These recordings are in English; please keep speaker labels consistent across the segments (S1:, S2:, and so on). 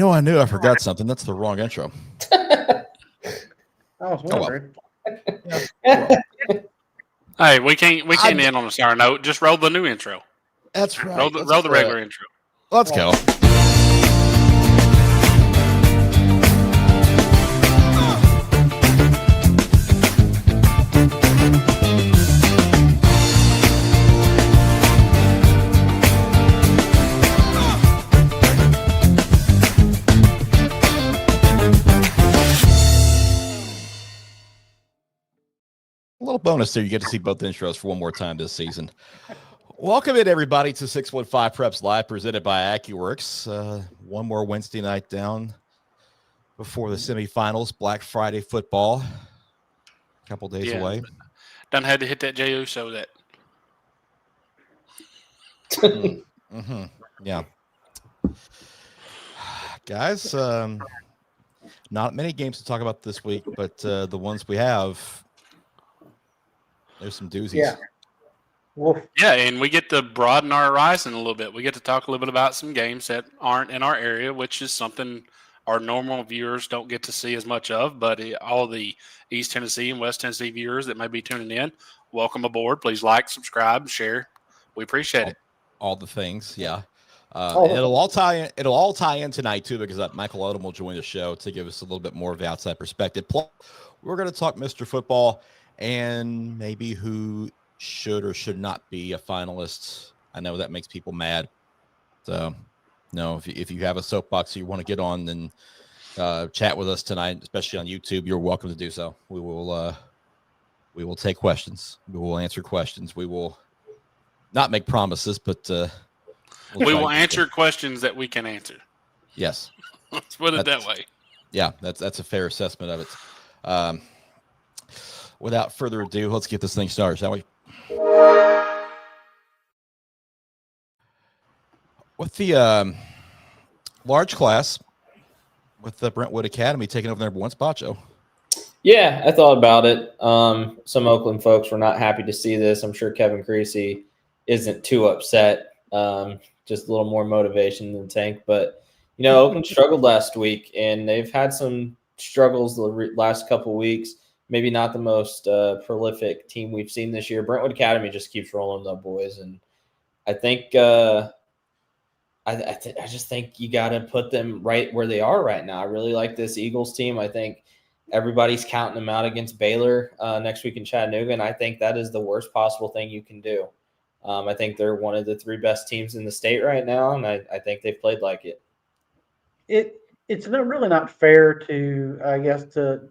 S1: I knew I forgot something. That's the wrong intro.
S2: I was wondering.
S3: Hey, we can't end on a sour note. Just roll the new intro.
S1: That's right.
S3: Roll the regular intro.
S1: Let's go. A little bonus there. You get to see both intros for one more time this season. Welcome in, everybody, to 615 Preps Live, presented by AccuWorks. One more Wednesday night down before the semifinals. Black Friday football. A couple days away.
S3: Done had to hit that J.O. show that.
S1: Yeah. Guys, not many games to talk about this week, but the ones we have, there's some doozies.
S2: Yeah. Wolf.
S3: Yeah, and we get to broaden our horizon a little bit. We get to talk a little bit about some games that aren't in our area, which is something our normal viewers don't get to see as much of. But all the East Tennessee and West Tennessee viewers that may be tuning in, welcome aboard. Please like, subscribe, share. We appreciate it.
S1: All the things, yeah. It'll all tie in tonight too, because Michael Odom will join the show to give us a little bit more of the outside perspective. Plus, we're going to talk Mr. Football and maybe who should or should not be a finalist. I know that makes people mad. So, no, if you have a soapbox you want to get on, then chat with us tonight, especially on YouTube. You're welcome to do so. We will take questions. We will answer questions. We will not make promises, but
S3: we will answer questions that we can answer.
S1: Yes,
S3: let's put it that way.
S1: Yeah, that's a fair assessment of it. Without further ado, let's get this thing started, shall we? With the large class, with the Brentwood Academy taking over the number one spot, Joe.
S4: Yeah, I thought about it. Some Oakland folks were not happy to see this. I'm sure Kevin Creasy isn't too upset. Just a little more motivation than Tank. But, Oakland struggled last week, and they've had some struggles the last couple weeks. Maybe not the most prolific team we've seen this year. Brentwood Academy just keeps rolling the boys, and I think I just think you got to put them right where they are right now. I really like this Eagles team. I think everybody's counting them out against Baylor next week in Chattanooga, and I think that is the worst possible thing you can do. I think they're one of the three best teams in the state right now, and I think they've played like it.
S2: It's really not fair to, I guess, to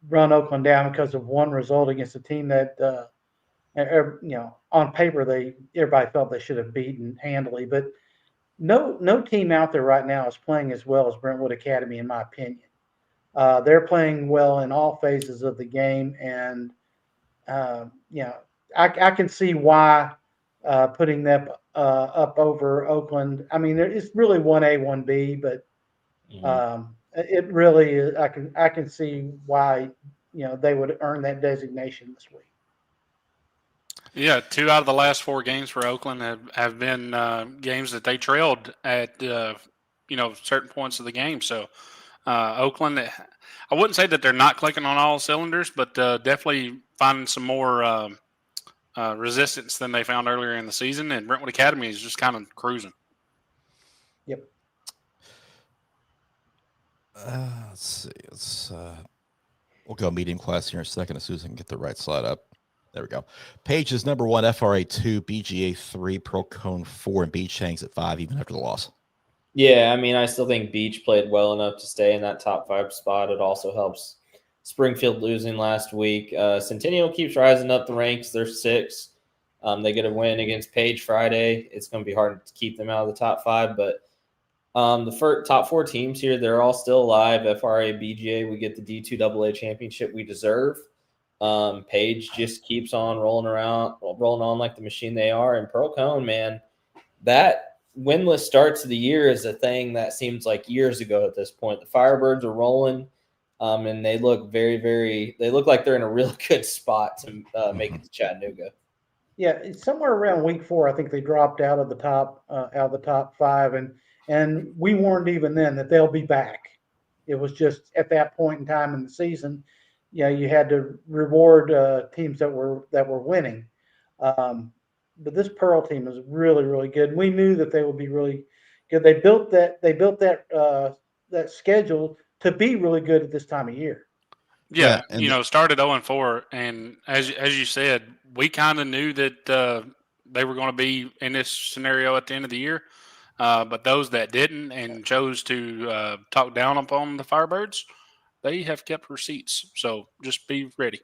S2: run Oakland down because of one result against a team that, on paper everybody felt they should have beaten handily. But no team out there right now is playing as well as Brentwood Academy, in my opinion. They're playing well in all phases of the game, and I can see why putting them up over Oakland. I mean, it's really 1A, 1B, but it really is. I can see why they would earn that designation this week.
S3: Yeah, 2 out of the last 4 games for Oakland have been games that they trailed at certain points of the game. So Oakland, I wouldn't say that they're not clicking on all cylinders, but definitely finding some more resistance than they found earlier in the season. And Brentwood Academy is just kind of cruising.
S2: Yep.
S1: Let's see. We'll go medium class here in a second as soon as I can get the right slide up. There we go. Page is number 1, FRA 2, BGA 3, Pro Cone 4, and Beach hangs at 5 even after the loss.
S4: Yeah, I mean, I still think Beach played well enough to stay in that top 5 spot. It also helps Springfield losing last week. Centennial keeps rising up the ranks. They're 6. They get a win against Page Friday. It's going to be hard to keep them out of the top 5, but the top 4 teams here, they're all still alive. FRA, BGA, we get the D2AA championship we deserve. Page just keeps on rolling on like the machine they are. And Pro Cone, man, that winless starts of the year is a thing that seems like years ago at this point. The Firebirds are rolling, and they look they look like they're in a really good spot to make it to Chattanooga.
S2: Yeah, it's somewhere around week 4. I think they dropped out of the top 5, and And we warned even then that they'll be back. It was just at that point in time in the season, you had to reward teams that were winning. But this Pearl team is really, really good. We knew that they would be really good. They built that schedule to be really good at this time of year.
S3: Yeah,
S1: and
S3: started 0-4, and as you said, we kind of knew that they were going to be in this scenario at the end of the year. But those that didn't and chose to talk down upon the Firebirds, they have kept receipts. So just be ready.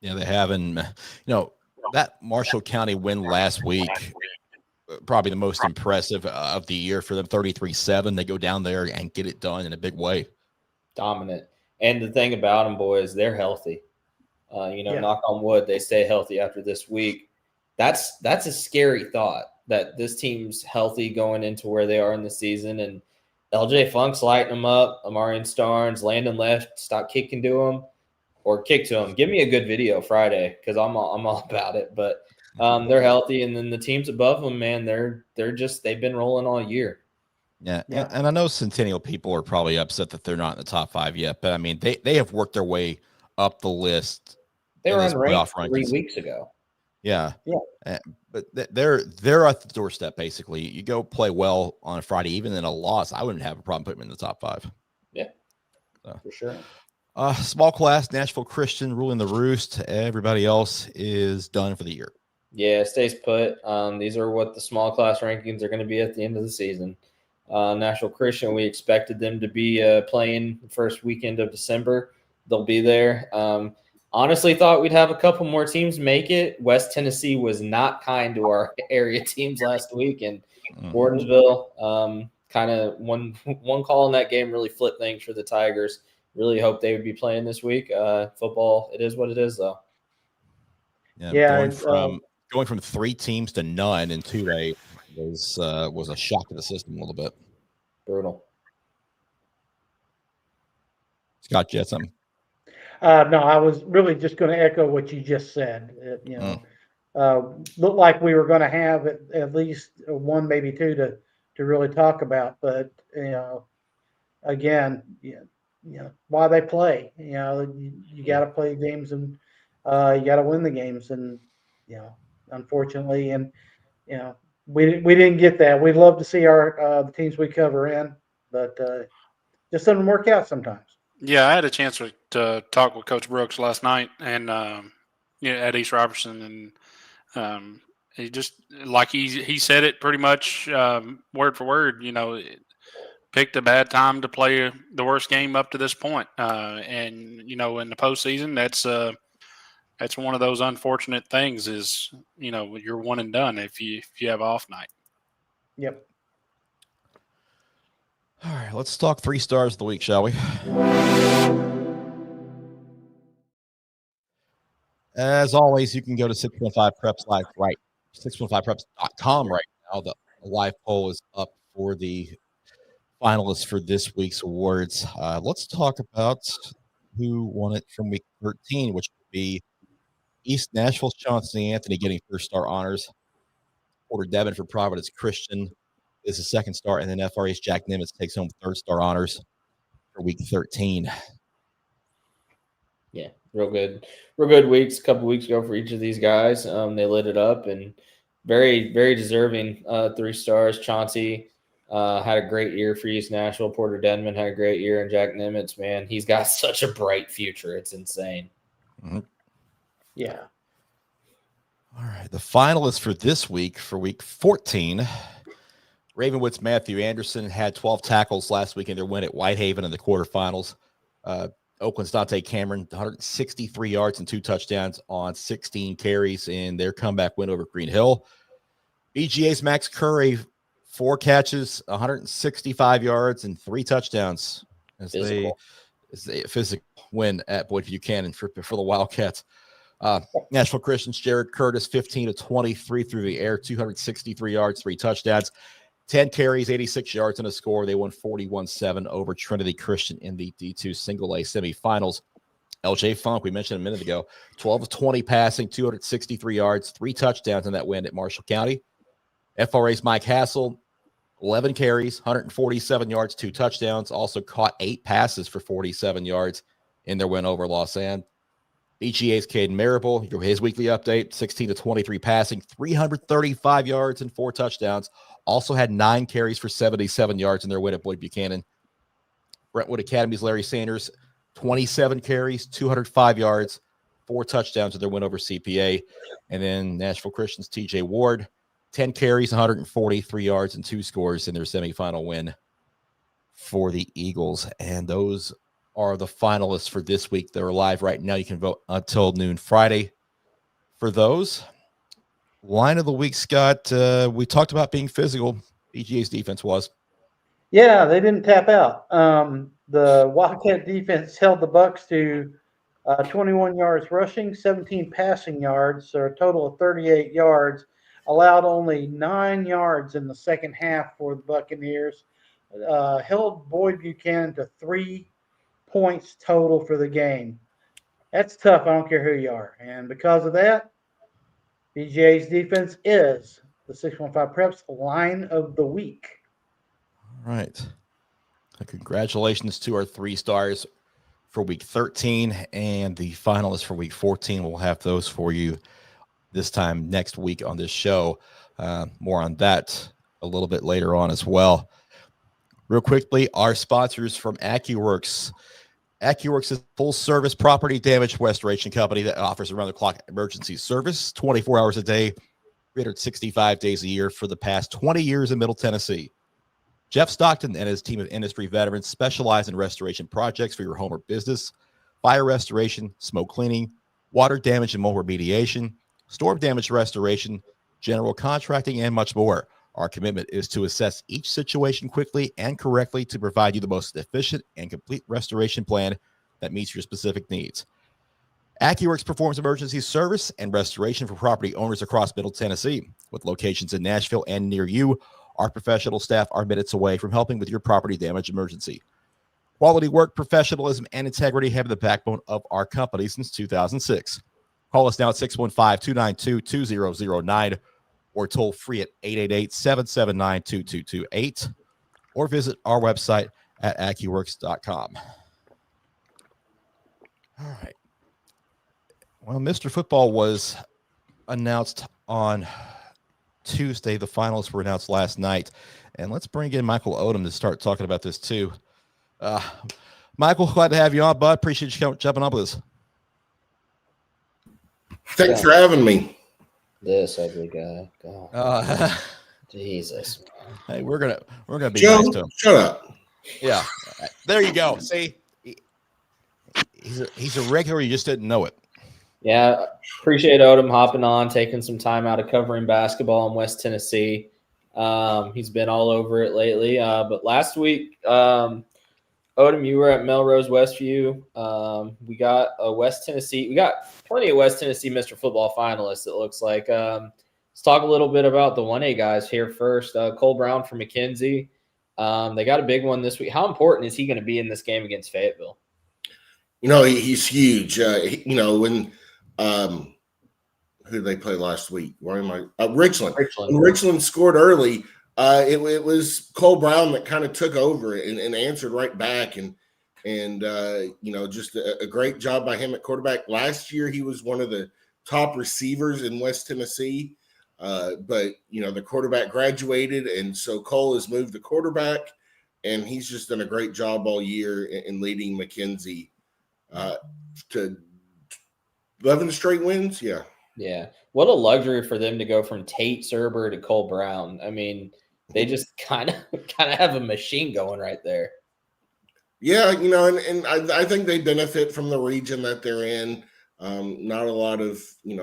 S1: Yeah, they have. And, that Marshall County win last week, probably the most impressive of the year for them, 33-7. They go down there and get it done in a big way.
S4: Dominant. And the thing about them, boys, they're healthy. Knock on wood, they stay healthy after this week. That's a scary thought that this team's healthy going into where they are in the season. And LJ Funk's lighting them up. Amarian Starnes, Landon left, stop kicking to him or kick to him. Give me a good video Friday because I'm all about it. But they're healthy, and then the teams above them, man, they've been rolling all year.
S1: Yeah. And I know Centennial people are probably upset that they're not in the top 5 yet, but I mean they have worked their way up the list.
S4: They were unranked 3 weeks ago.
S1: Yeah. But they're at the doorstep basically. You go play well on a Friday, even in a loss, I wouldn't have a problem putting them in the top 5.
S4: Yeah, so. For sure.
S1: Small class, Nashville Christian ruling the roost. Everybody else is done for the year.
S4: Yeah, stays put. These are what the small class rankings are going to be at the end of the season. Nashville Christian, we expected them to be playing the first weekend of December. They'll be there. Honestly, thought we'd have a couple more teams make it. West Tennessee was not kind to our area teams last week, and Gordonsville kind of one call in that game really flipped things for the Tigers. Really hope they would be playing this week. Football, it is what it is, though.
S1: Yeah, going from 3 teams to none in 2A was a shock to the system a little bit.
S4: Brutal.
S1: Scott, you had something?
S2: No, I was really just going to echo what you just said. Looked like we were going to have at least 1, maybe 2 to really talk about. But again, why they play. You got to play games, and you got to win the games. And unfortunately, and we didn't get that. We'd love to see our the teams we cover in, but just doesn't work out sometimes.
S3: Yeah, I had a chance to talk with Coach Brooks last night, and at East Robertson, and he just like he said it pretty much word for word. Picked a bad time to play the worst game up to this point, and in the postseason, that's one of those unfortunate things. Is you're one and done if you have an off night.
S2: Yep.
S1: All right, let's talk 3 stars of the week, shall we? As always, you can go to 615 Preps Live 615preps.com right now. The live poll is up for the finalists for this week's awards. Let's talk about who won it from week 13, which would be East Nashville's Chauncey Anthony getting 1st star honors. Porter Devon for Providence Christian is the 2nd star, and then FRA's Jack Nimitz takes home 3rd star honors for week 13.
S4: Yeah, real good weeks. A couple weeks ago for each of these guys, they lit it up, and very, very deserving 3 stars. Chauncey had a great year for East Nashville. Porter Denman had a great year, and Jack Nimitz, man, he's got such a bright future. It's insane.
S1: Mm-hmm.
S2: Yeah.
S1: All right, the finalists for this week, for week 14, Ravenwood's Matthew Anderson had 12 tackles last week in their win at Whitehaven in the quarterfinals. Oakland's Dante Cameron, 163 yards and 2 touchdowns on 16 carries in their comeback win over Green Hill. BGA's Max Curry, 4 catches, 165 yards and 3 touchdowns as they physical win at Boyd Buchanan for the Wildcats. Nashville Christian's Jared Curtis, 15 of 23 through the air, 263 yards, 3 touchdowns. 10 carries, 86 yards, and a score. They won 41-7 over Trinity Christian in the D2 single-A semifinals. LJ Funk, we mentioned a minute ago, 12 of 20 passing, 263 yards, 3 touchdowns in that win at Marshall County. FRA's Mike Hassel, 11 carries, 147 yards, 2 touchdowns. Also caught 8 passes for 47 yards in their win over Lausanne. BGA's Caden Marable, his weekly update, 16 to 23 passing, 335 yards and 4 touchdowns. Also had 9 carries for 77 yards in their win at Boyd Buchanan. Brentwood Academy's Larry Sanders, 27 carries, 205 yards, 4 touchdowns in their win over CPA. And then Nashville Christian's TJ Ward, 10 carries, 143 yards, and 2 scores in their semifinal win for the Eagles. And those are the finalists for this week. They're live right now. You can vote until noon Friday for those. Line of the week, Scott. We talked about being physical. BGA's defense was.
S2: Yeah, they didn't tap out. The Wildcat defense held the Bucks to 21 yards rushing, 17 passing yards, so a total of 38 yards. Allowed only 9 yards in the second half for the Buccaneers. Held Boyd Buchanan to 3 points total for the game. That's tough. I don't care who you are. And because of that, BJ's defense is the 615 Preps line of the week.
S1: All right. Congratulations to our 3 stars for week 13 and the finalists for week 14. We'll have those for you this time next week on this show. More on that a little bit later on as well. Real quickly, our sponsors from AccuWorks. AccuWorks is a full-service property damage restoration company that offers around-the-clock emergency service 24 hours a day, 365 days a year for the past 20 years in Middle Tennessee. Jeff Stockton and his team of industry veterans specialize in restoration projects for your home or business, fire restoration, smoke cleaning, water damage and mold remediation, storm damage restoration, general contracting, and much more. Our commitment is to assess each situation quickly and correctly to provide you the most efficient and complete restoration plan that meets your specific needs. AccuWorks performs emergency service and restoration for property owners across Middle Tennessee. With locations in Nashville and near you, our professional staff are minutes away from helping with your property damage emergency. Quality work, professionalism, and integrity have been the backbone of our company since 2006. Call us now at 615-292-2009 or toll free at 888-779-2228 or visit our website at AccuWorks.com. All right. Well, Mr. Football was announced on Tuesday. The finalists were announced last night. And let's bring in Michael Odom to start talking about this too. Michael, glad to have you on, bud. Appreciate you jumping up with us.
S5: Thanks for having me.
S4: This ugly guy. God. Jesus.
S1: Hey, we're gonna be
S5: Joe,
S1: nice to him.
S5: Shut up.
S1: Yeah, there you go. See, he's a regular. You just didn't know it.
S4: Yeah, appreciate Odom hopping on, taking some time out of covering basketball in West Tennessee. He's been all over it lately. But last week, Odom, you were at Melrose Westview. We got a West Tennessee. We got plenty of West Tennessee Mr. Football finalists, it looks like. Let's talk a little bit about the 1A guys here first. Cole Brown from McKenzie. They got a big one this week. How important is he going to be in this game against Fayetteville?
S5: You know, he's huge. When who did they play last week? Why am I Richland? When Richland scored early, it was Cole Brown that kind of took over and answered right back, and just a great job by him at quarterback. Last year, he was one of the top receivers in West Tennessee, but the quarterback graduated, and so Cole has moved to quarterback, and he's just done a great job all year in leading McKenzie to 11 straight wins.
S4: Yeah. What a luxury for them to go from Tate Serber to Cole Brown. I mean, they just kind of have a machine going right there.
S5: Yeah, and I think they benefit from the region that they're in. Not a lot of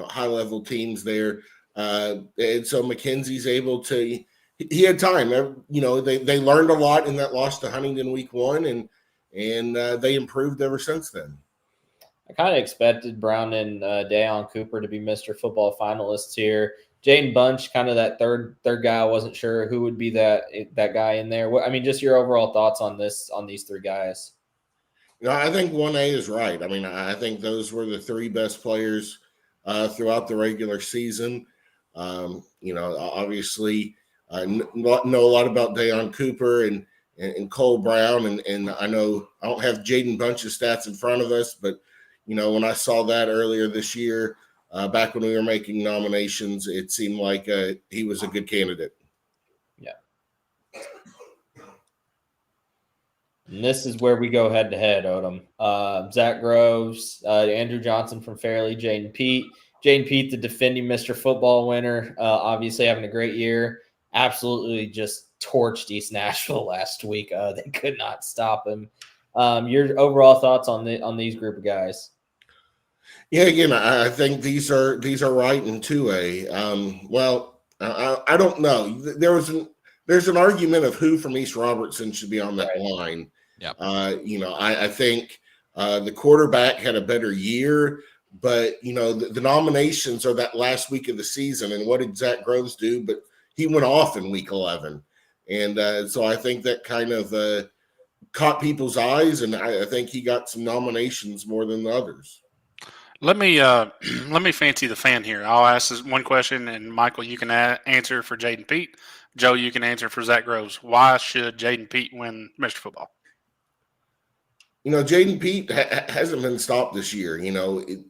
S5: high-level teams there, and so McKenzie's able to. He had time. They learned a lot in that loss to Huntington week 1, and they improved ever since then.
S4: I kind of expected Brown and Dayon Cooper to be Mr. Football finalists here. Jaden Bunch, kind of that third guy. I wasn't sure who would be that guy in there. Just your overall thoughts on these 3 guys.
S5: I think 1A is right. I think those were the 3 best players throughout the regular season. Obviously know a lot about Deion Cooper and Cole Brown, and I know I don't have Jaden Bunch's stats in front of us, but when I saw that earlier this year, back when we were making nominations, it seemed like he was a good candidate.
S4: Yeah. And this is where we go head to head, Odom. Zach Groves, Andrew Johnson from Fairleigh, Jaden Pete. Jaden Pete, the defending Mr. Football winner, obviously having a great year. Absolutely just torched East Nashville last week. They could not stop him. Your overall thoughts on these group of guys?
S5: Yeah, again, I think these are right in 2A. Well, I don't know. There's an argument of who from East Robertson should be on that line.
S1: Yeah.
S5: I think the quarterback had a better year, but the nominations are that last week of the season, and what did Zach Groves do? But he went off in week 11, and so I think that kind of caught people's eyes, and I think he got some nominations more than the others.
S3: Let me fancy the fan here. I'll ask this one question, and Michael, you can answer for Jaden Pete. Joe, you can answer for Zach Groves. Why should Jaden Pete win Mr. Football?
S5: Jaden Pete hasn't been stopped this year.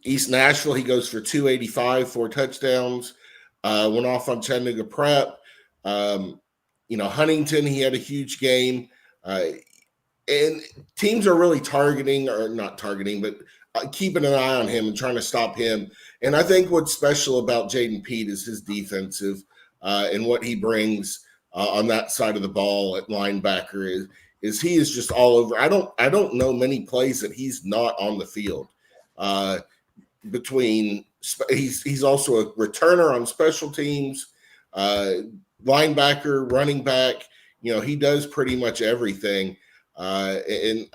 S5: East Nashville, he goes for 285, 4 touchdowns. Went off on Chattanooga Prep. Huntington, he had a huge game. And teams are really not targeting, but keeping an eye on him and trying to stop him. And I think what's special about Jaden Pete is his defensive and what he brings on that side of the ball at linebacker is he is just all over. I don't know many plays that he's not on the field. He's also a returner on special teams, linebacker, running back. He does pretty much everything. And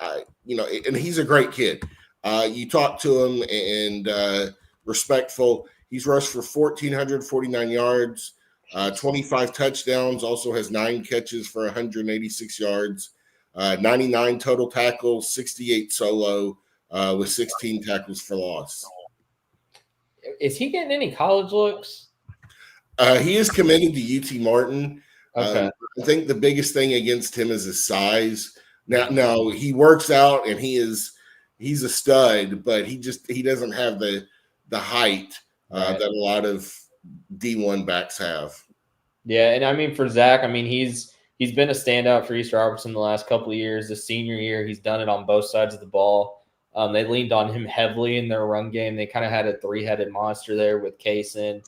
S5: he's a great kid. You talk to him and respectful. He's rushed for 1,449 yards, 25 touchdowns, also has 9 catches for 186 yards, 99 total tackles, 68 solo, with 16 tackles for loss.
S4: Is he getting any college looks?
S5: He is committed to UT Martin.
S4: Okay.
S5: I think the biggest thing against him is his size. Now he works out and he's a stud, but he doesn't have the height that a lot of D1 backs have.
S4: Yeah, and I mean for Zach, he's been a standout for East Robertson the last couple of years. The senior year, he's done it on both sides of the ball. They leaned on him heavily in their run game. They kind of had a 3-headed monster there with Kaysen,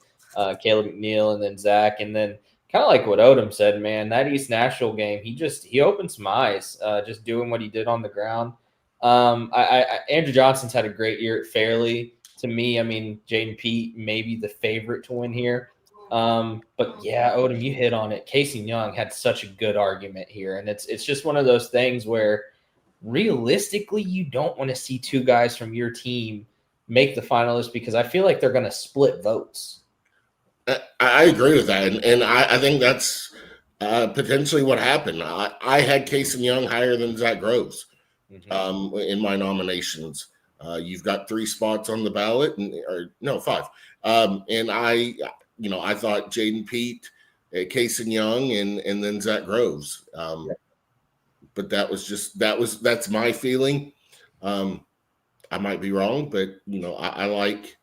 S4: Caleb McNeil, and then Zach. And then kind of like what Odom said, man, that East Nashville game, he opened some eyes just doing what he did on the ground. Andrew Johnson's had a great year at Fairleigh. To me, Jaden Pete may be the favorite to win here. But yeah, Odom, you hit on it. Casey Young had such a good argument here. And it's just one of those things where realistically, you don't want to see 2 guys from your team make the finalists because I feel like they're going to split votes.
S5: I agree with that. And I think that's potentially what happened. I had Casey Young higher than Zach Groves in my nominations. You've got 3 spots on the ballot, 5. And I thought Jaden Pete, Casey Young, and then Zach Groves. But that's my feeling. I might be wrong, but I like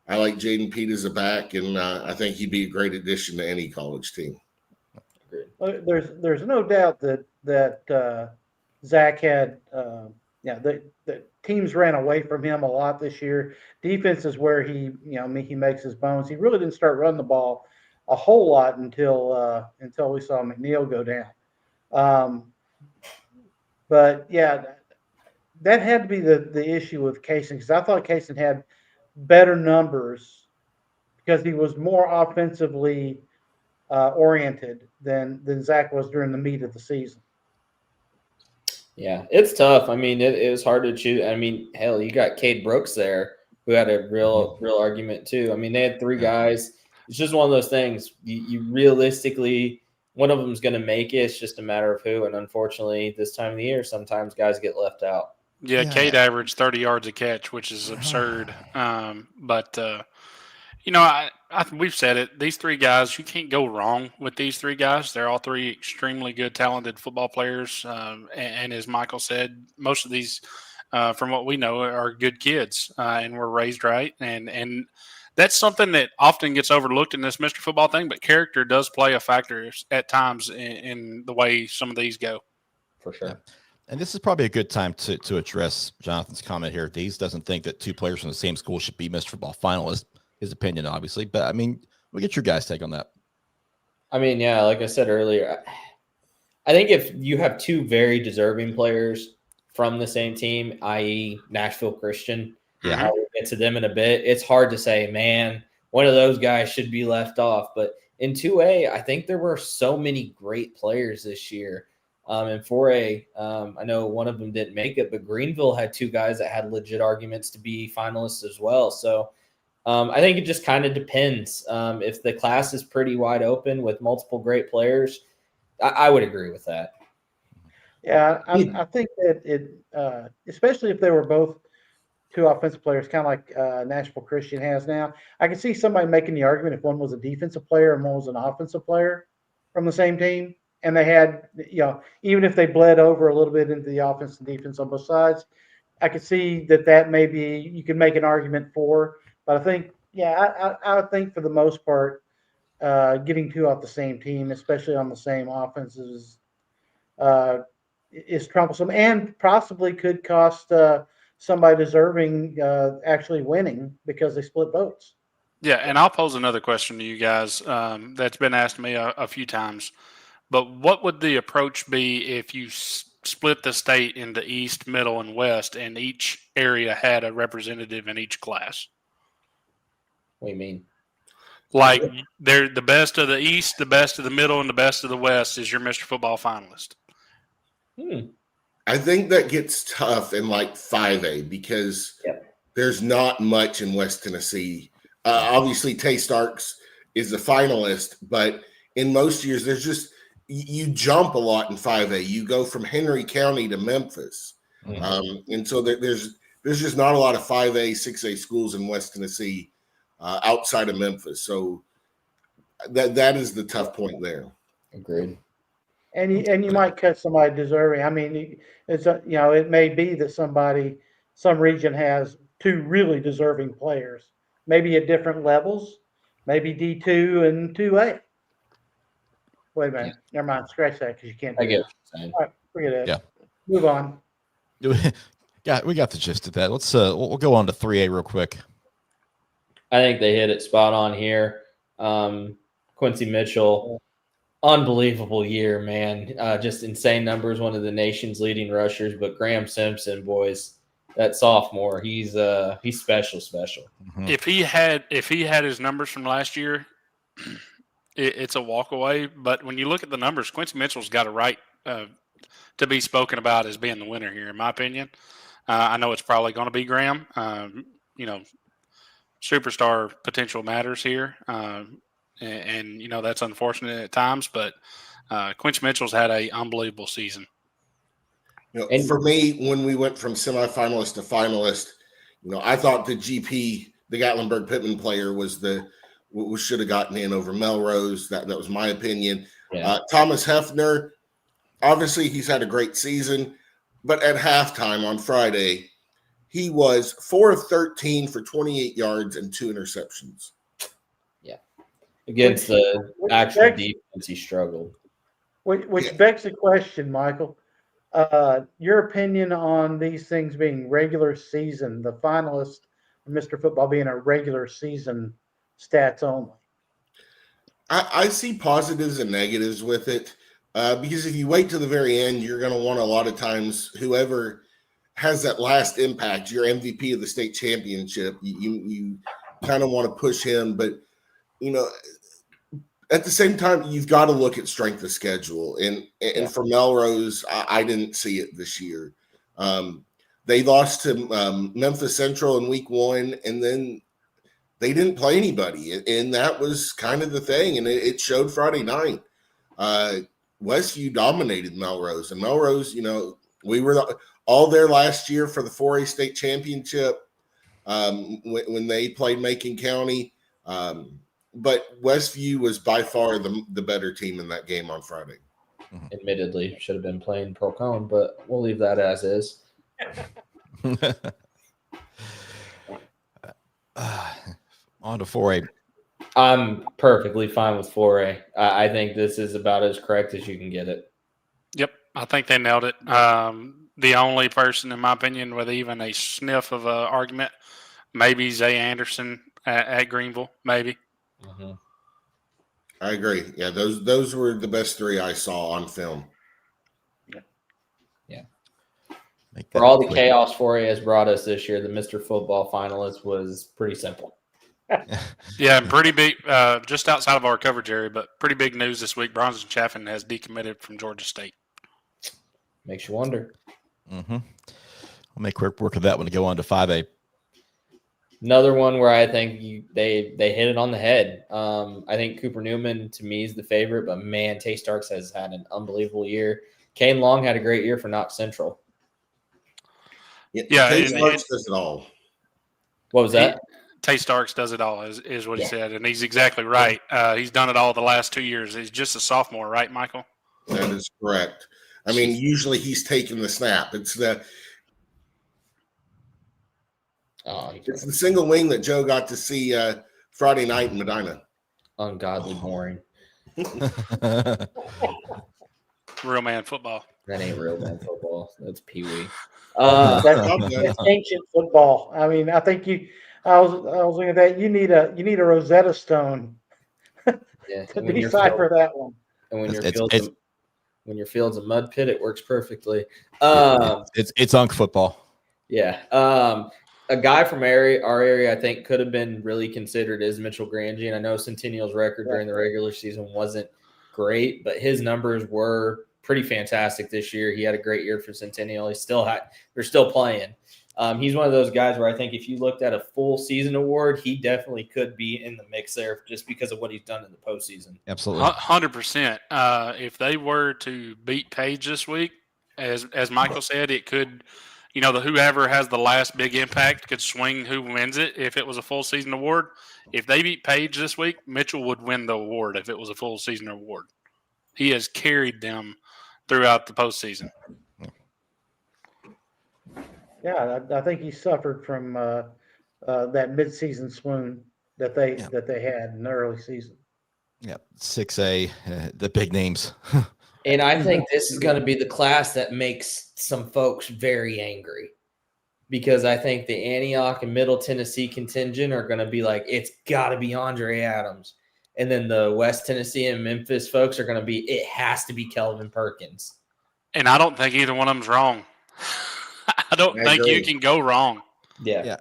S5: Jaden Pete as a back, and I think he'd be a great addition to any college team.
S2: There's no doubt that Zach had the teams ran away from him a lot this year. Defense is where he makes his bones. He really didn't start running the ball a whole lot until we saw McNeil go down. But yeah, that had to be the issue with Kaysen, because I thought Kaysen had better numbers because he was more offensively oriented than Zach was during the meat of the season.
S4: Yeah, it's tough. It was hard to choose. Hell, you got Cade Brooks there who had a real argument too. They had 3 guys. It's just one of those things. You realistically, one of them is going to make it. It's just a matter of who. And unfortunately, this time of the year, sometimes guys get left out.
S3: Yeah, Cade averaged 30 yards a catch, which is absurd. But we've said it. These three guys, you can't go wrong with these three guys. They're all three extremely good, talented football players. And as Michael said, most of these, from what we know, are good kids and were raised right. And that's something that often gets overlooked in this Mr. Football thing. But character does play a factor at times in the way some of these go.
S4: For sure.
S1: Yeah. And this is probably a good time to address Jonathan's comment here. Dees doesn't think that two players from the same school should be Mr. Football finalists. His opinion, obviously. But, I mean, we'll get your guys' take on that.
S4: I mean, yeah, like I said earlier, I think if you have two very deserving players from the same team, i.e. Nashville Christian,
S1: Yeah.
S4: we'll get to them in a bit, it's hard to say, man, one of those guys should be left off. But in 2A, I think there were so many great players this year. In 4A, I know one of them didn't make it, but Greenville had two guys that had legit arguments to be finalists as well. So I think it just kind of depends. If the class is pretty wide open with multiple great players, I would agree with that.
S2: Yeah, I think that it, especially if they were both two offensive players, kind of like Nashville Christian has now, I can see somebody making the argument if one was a defensive player and one was an offensive player from the same team. And they had, even if they bled over a little bit into the offense and defense on both sides, I could see that maybe you could make an argument for. But I think, I think for the most part, getting two off the same team, especially on the same offenses, is troublesome and possibly could cost somebody deserving actually winning because they split votes.
S3: Yeah, and I'll pose another question to you guys that's been asked me a few times. But what would the approach be if you split the state into East, Middle, and West, and each area had a representative in each class?
S4: What do you mean?
S3: Like they're the best of the East, the best of the Middle, and the best of the West is your Mr. Football finalist.
S5: I think that gets tough in like 5A because there's not much in West Tennessee. Obviously, Tay Starks is the finalist, but in most years, there's just you jump a lot in 5A. You go from Henry County to Memphis, and so there's just not a lot of 5A, 6A schools in West Tennessee outside of Memphis. So that is the tough point there.
S4: Agreed.
S2: And you might cut somebody deserving. I mean, it's it may be that some region has two really deserving players, maybe at different levels, maybe D2 and 2A. Wait a minute.
S4: Yeah.
S2: Never mind. Scratch that because you can't do
S4: I get
S2: that.
S4: what you're saying.
S2: All right, forget it.
S1: Yeah.
S2: Move on.
S1: We got the gist of that. Let's we'll go on to 3A real quick.
S4: I think they hit it spot on here. Quincy Mitchell, unbelievable year, man. Just insane numbers, one of the nation's leading rushers. But Graham Simpson, boys, that sophomore, he's special.
S1: Mm-hmm.
S3: If he had his numbers from last year, it's a walk away. But when you look at the numbers, Quincy Mitchell's got a right to be spoken about as being the winner here, in my opinion. I know it's probably going to be Graham. Superstar potential matters here. And that's unfortunate at times, but Quincy Mitchell's had an unbelievable season.
S5: For me, when we went from semifinalist to finalist, I thought the GP, the Gatlinburg-Pittman player, should have gotten in over Melrose. That was my opinion.
S4: Yeah.
S5: Thomas Hefner, obviously he's had a great season, but at halftime on Friday, he was 4 of 13 for 28 yards and 2 interceptions.
S4: Against the actual defense, he struggled.
S2: Which begs the question, Michael. Your opinion on these things being regular season, the finalist, Mr. Football being a regular season stats only?
S5: I see positives and negatives with it because if you wait to the very end, you're going to want a lot of times whoever has that last impact, your MVP of the state championship, you kind of want to push him, but at the same time, you've got to look at strength of schedule. And for Melrose, I didn't see it this year. They lost to Memphis Central in week 1, and then they didn't play anybody. And that was kind of the thing. And it showed Friday night. Westview dominated Melrose. And Melrose, we were all there last year for the 4A state championship when they played Macon County. But Westview was by far the better team in that game on Friday.
S4: Admittedly, should have been playing Procon, but we'll leave that as is.
S1: On to 4A.
S4: I'm perfectly fine with 4A. I think this is about as correct as you can get it.
S3: Yep, I think they nailed it. The only person, in my opinion, with even a sniff of an argument, maybe Zay Anderson at Greenville, maybe.
S4: Mm-hmm.
S5: I agree. Yeah, those were the best three I saw on film.
S4: Yeah.
S1: For
S4: all the chaos 4A has brought us this year, the Mr. Football finalist was pretty simple.
S3: Yeah, and pretty big, just outside of our coverage area, but pretty big news this week. Bronson Chaffin has decommitted from Georgia State.
S4: Makes you wonder.
S1: Mm-hmm. I'll make quick work of that one to go on to 5A.
S4: Another one where I think they hit it on the head. I think Cooper Newman, to me, is the favorite, but man, Tay Starks has had an unbelievable year. Kane Long had a great year for Knox Central.
S3: Yeah,
S5: Tay Starks does it all.
S4: What was that?
S3: Tay Starks does it all, is what he said, and he's exactly right. He's done it all the last 2 years. He's just a sophomore, right, Michael?
S5: That is correct. I mean, usually he's taking the snap. It's the single wing that Joe got to see Friday night in Medina.
S4: Ungodly boring.
S3: Real man football.
S4: That ain't real man football. That's peewee.
S2: That's ancient football. I mean, I think I was looking at that. You need a Rosetta Stone to decipher that one.
S4: And when your field's a mud pit, it works perfectly.
S1: It's Unk football.
S4: Yeah. A guy from our area, I think, could have been really considered is Mitchell Grangy. And I know Centennial's record during the regular season wasn't great, but his numbers were pretty fantastic this year. He had a great year for Centennial. They're still playing. He's one of those guys where I think if you looked at a full season award, he definitely could be in the mix there just because of what he's done in the postseason.
S1: Absolutely.
S3: 100%. If they were to beat Page this week, as Michael said, it could, whoever has the last big impact could swing who wins it if it was a full season award. If they beat Page this week, Mitchell would win the award if it was a full season award. He has carried them throughout the postseason.
S2: Yeah, I think he suffered from that midseason swoon that they had in the early season.
S1: Yeah, 6A, the big names.
S4: And I think this is going to be the class that makes some folks very angry, because I think the Antioch and Middle Tennessee contingent are going to be like, it's got to be Andre Adams. And then the West Tennessee and Memphis folks are going to be, it has to be Kelvin Perkins.
S3: And I don't think either one of them's wrong. I don't think you can go wrong.
S4: Yeah.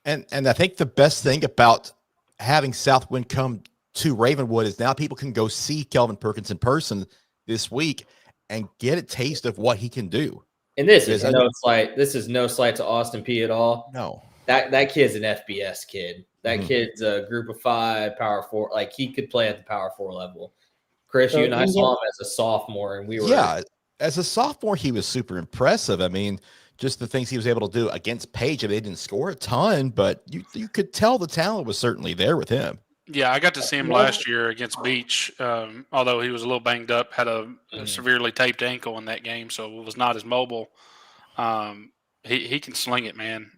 S1: And I think the best thing about having Southwind come to Ravenwood is now people can go see Kelvin Perkins in person this week and get a taste of what he can do.
S4: And this is no slight to Austin P at all.
S1: No.
S4: That kid's an FBS kid. That kid's a group of 5 power 4. Like, he could play at the power 4 level. Chris, you and I saw him as a sophomore, and we were.
S1: Yeah, as a sophomore, he was super impressive. I mean, just the things he was able to do against Page. They didn't score a ton, but you could tell the talent was certainly there with him.
S3: Yeah, I got to see him last year against Beach, although he was a little banged up, had a severely taped ankle in that game, so was not as mobile. He can sling it, man.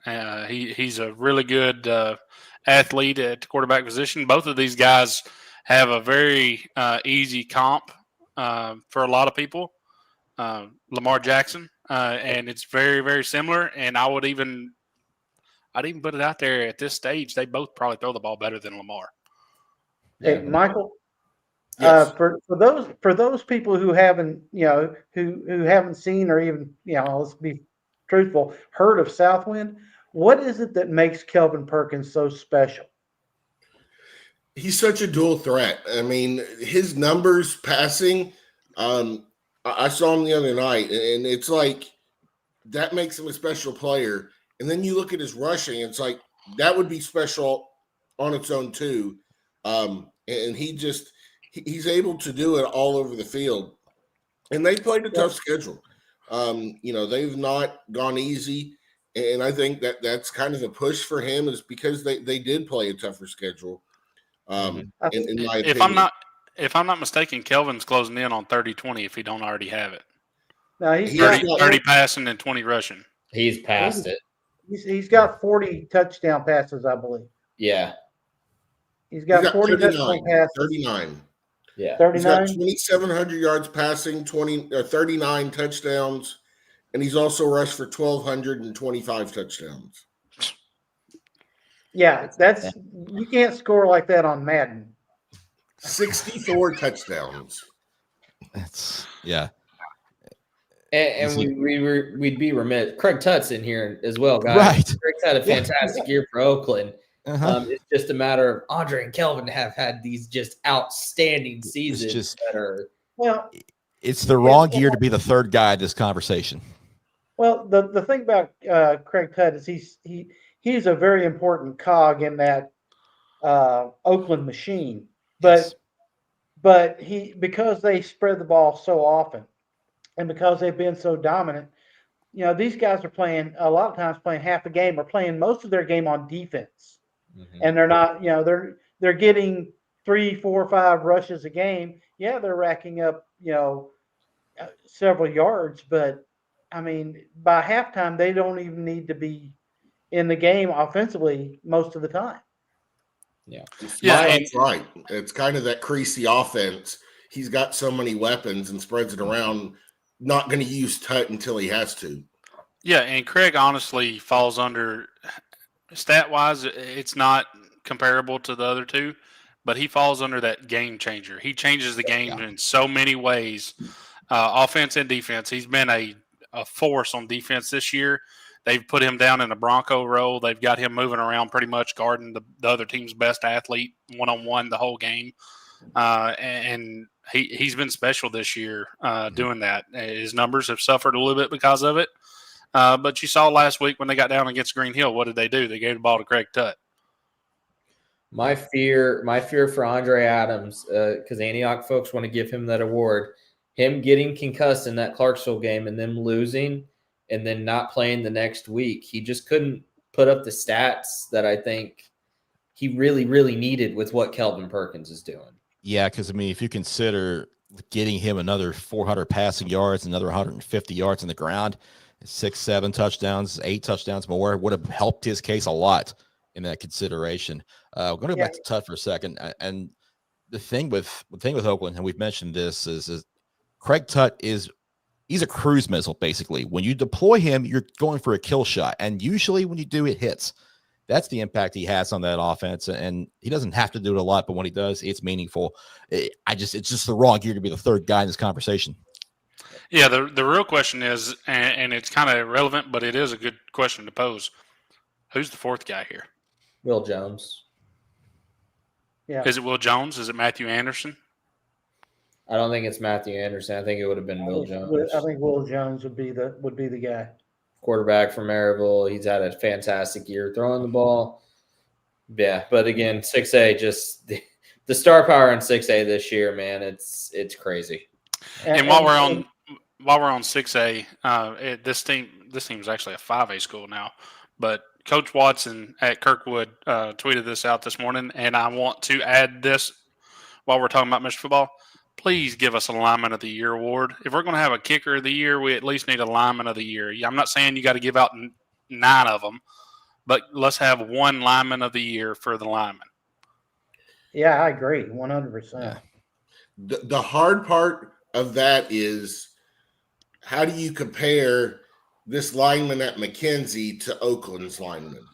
S3: He's a really good athlete at the quarterback position. Both of these guys have a very easy comp for a lot of people. Lamar Jackson, and it's very, very similar. And I'd even put it out there at this stage, they both probably throw the ball better than Lamar.
S2: Hey, Michael,
S5: Yes.
S2: for those people who haven't who haven't seen or even let's be truthful, heard of Southwind, what is it that makes Kelvin Perkins so special?
S5: He's such a dual threat. I mean, his numbers passing. I saw him the other night, and it's like that makes him a special player. And then you look at his rushing, it's like that would be special on its own too. And he's able to do it all over the field. And they played a tough schedule. They've not gone easy. And I think that's kind of a push for him, is because they did play a tougher schedule. In my
S3: If
S5: opinion.
S3: I'm not mistaken, Kelvin's closing in on 30-20 if he don't already have it.
S2: No, he's
S3: 30 passing and 20 rushing.
S4: He's past it.
S2: He's got 40 touchdown passes, I believe.
S4: Yeah.
S2: He's got 40 touchdown passes.
S5: 39.
S4: Yeah.
S2: 39.
S5: He's got 2,700 yards passing, 39 touchdowns, and he's also rushed for 1,225 touchdowns.
S2: Yeah, you can't score like that on Madden.
S5: 64 touchdowns.
S1: That's yeah.
S4: And we'd be remiss. Craig Tutt's in here as well, guys.
S1: Right.
S4: Craig's had a fantastic year for Oakland.
S1: Uh-huh.
S4: It's just a matter of Andre and Kelvin have had these just outstanding seasons that are.
S2: Well,
S1: it's the wrong year to be the third guy in this conversation.
S2: Well, the thing about Craig Tutt is he's a very important cog in that Oakland machine, but because they spread the ball so often, and because they've been so dominant, these guys are playing a lot of times playing half the game or playing most of their game on defense, and they're not they're getting 3, 4, 5 rushes a game. Yeah, they're racking up several yards, but I mean, by halftime, they don't even need to be in the game offensively most of the time.
S4: Yeah,
S5: That's right. It's kind of that creasy offense. He's got so many weapons and spreads it around. Not going to use Tut until he has to.
S3: Yeah, and Craig honestly falls under stat-wise. It's not comparable to the other two, but he falls under that game changer. He changes the game in so many ways, offense and defense. He's been a force on defense this year. They've put him down in a Bronco role. They've got him moving around pretty much guarding the other team's best athlete one-on-one the whole game. And he's been special this year doing that. His numbers have suffered a little bit because of it. But you saw last week when they got down against Green Hill, what did they do? They gave the ball to Craig Tutt.
S4: My fear for Andre Adams, because Antioch folks want to give him that award, him getting concussed in that Clarksville game and them losing and then not playing the next week. He just couldn't put up the stats that I think he really, really needed with what Kelvin Perkins is doing.
S1: Yeah, because, I mean, if you consider getting him another 400 passing yards, another 150 yards on the ground, 6, 7 touchdowns, 8 touchdowns more, would have helped his case a lot in that consideration. We're going to go back to Tut for a second. And the thing with Oakland, and we've mentioned this, is Craig Tutt he's a cruise missile, basically. When you deploy him, you're going for a kill shot. And usually when you do, it hits. That's the impact he has on that offense. And he doesn't have to do it a lot, but when he does, it's meaningful. It's just the wrong year to be the third guy in this conversation.
S3: Yeah, the real question is, and it's kind of irrelevant, but it is a good question to pose. Who's the fourth guy here?
S4: Will Jones.
S2: Yeah.
S3: Is it Will Jones? Is it Matthew Anderson?
S4: I don't think it's Matthew Anderson. I think it would have been Will Jones.
S2: I think Will Jones would be the guy.
S4: Quarterback from Maryville. He's had a fantastic year throwing the ball. Yeah, but again, 6A, just the star power in 6A this year, man, it's crazy.
S3: And while we're on 6A, this team is actually a 5A school now, but Coach Watson at Kirkwood tweeted this out this morning, and I want to add this while we're talking about Mr. Football. Please give us a Lineman of the Year award. If we're going to have a Kicker of the Year, we at least need a Lineman of the Year. I'm not saying you got to give out 9 of them, but let's have one Lineman of the Year for the lineman.
S2: Yeah, I agree, 100%.
S1: Yeah.
S5: The hard part of that is, how do you compare this lineman at McKenzie to Oakland's lineman?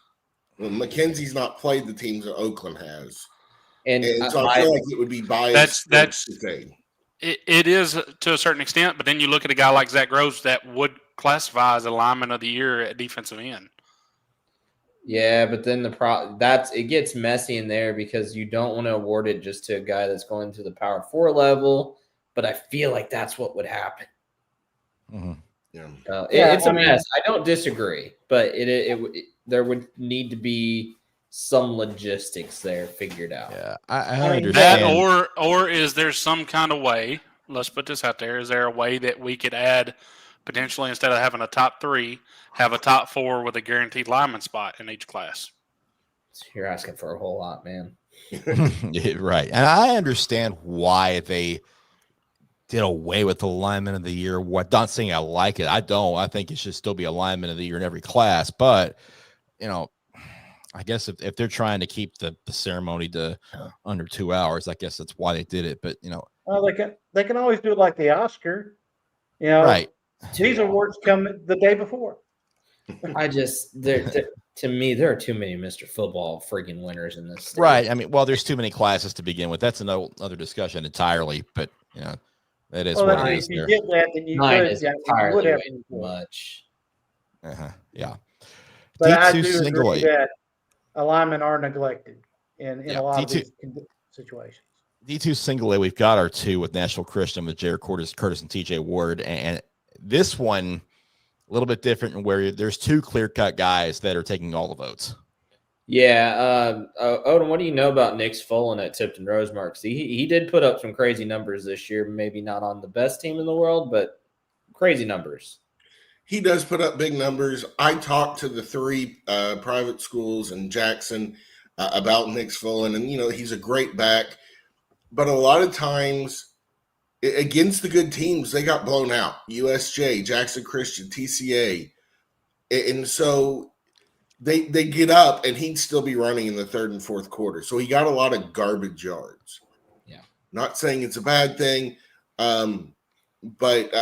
S5: Well, McKenzie's not played the teams that Oakland has. And so I feel like it would be biased.
S3: It is to a certain extent, but then you look at a guy like Zach Groves that would classify as a Lineman of the Year at defensive end.
S4: Yeah, but then it gets messy in there because you don't want to award it just to a guy that's going to the Power 4 level, but I feel like that's what would happen.
S1: Mm-hmm.
S5: Yeah.
S4: It's a mess. I don't disagree, but there would need to be some logistics there figured out.
S1: Yeah, I understand.
S3: That or is there some kind of way, let's put this out there, is there a way that we could add potentially, instead of having a top 3, have a top 4 with a guaranteed lineman spot in each class?
S4: You're asking for a whole lot, man.
S1: Yeah, right. And I understand why they did away with the lineman of the year. What, not saying I like it. I don't. I think it should still be a lineman of the year in every class. But, I guess if they're trying to keep the ceremony to under 2 hours, I guess that's why they did it. But,
S2: Well, they can always do it like the Oscar.
S1: right.
S2: These awards come the day before.
S4: To me, there are too many Mr. Football freaking winners in this state.
S1: Right. I mean, well, there's too many classes to begin with. That's another discussion entirely. But, that is what it is.
S2: If you get that, then you
S4: Mine
S2: could.
S4: is
S2: You
S4: entirely
S2: would have
S4: way too much.
S1: Yeah.
S2: But I
S1: D2
S2: do
S1: single
S2: agree
S1: A.
S2: that alignment are neglected in a lot
S1: D2,
S2: of these situations.
S1: D2 single A, we've got our two with National Christian with Jared Curtis and TJ Ward. And this one, a little bit different in where there's two clear-cut guys that are taking all the votes.
S4: Yeah. Odom, what do you know about Nick Follin at Tipton Rosemark? He did put up some crazy numbers this year. Maybe not on the best team in the world, but crazy numbers.
S5: He does put up big numbers. I talked to the three private schools in Jackson about Nick Follin, and he's a great back. But a lot of times against the good teams, they got blown out. USJ, Jackson Christian, TCA. And so they get up and he'd still be running in the third and fourth quarter. So he got a lot of garbage yards.
S4: Yeah.
S5: Not saying it's a bad thing. But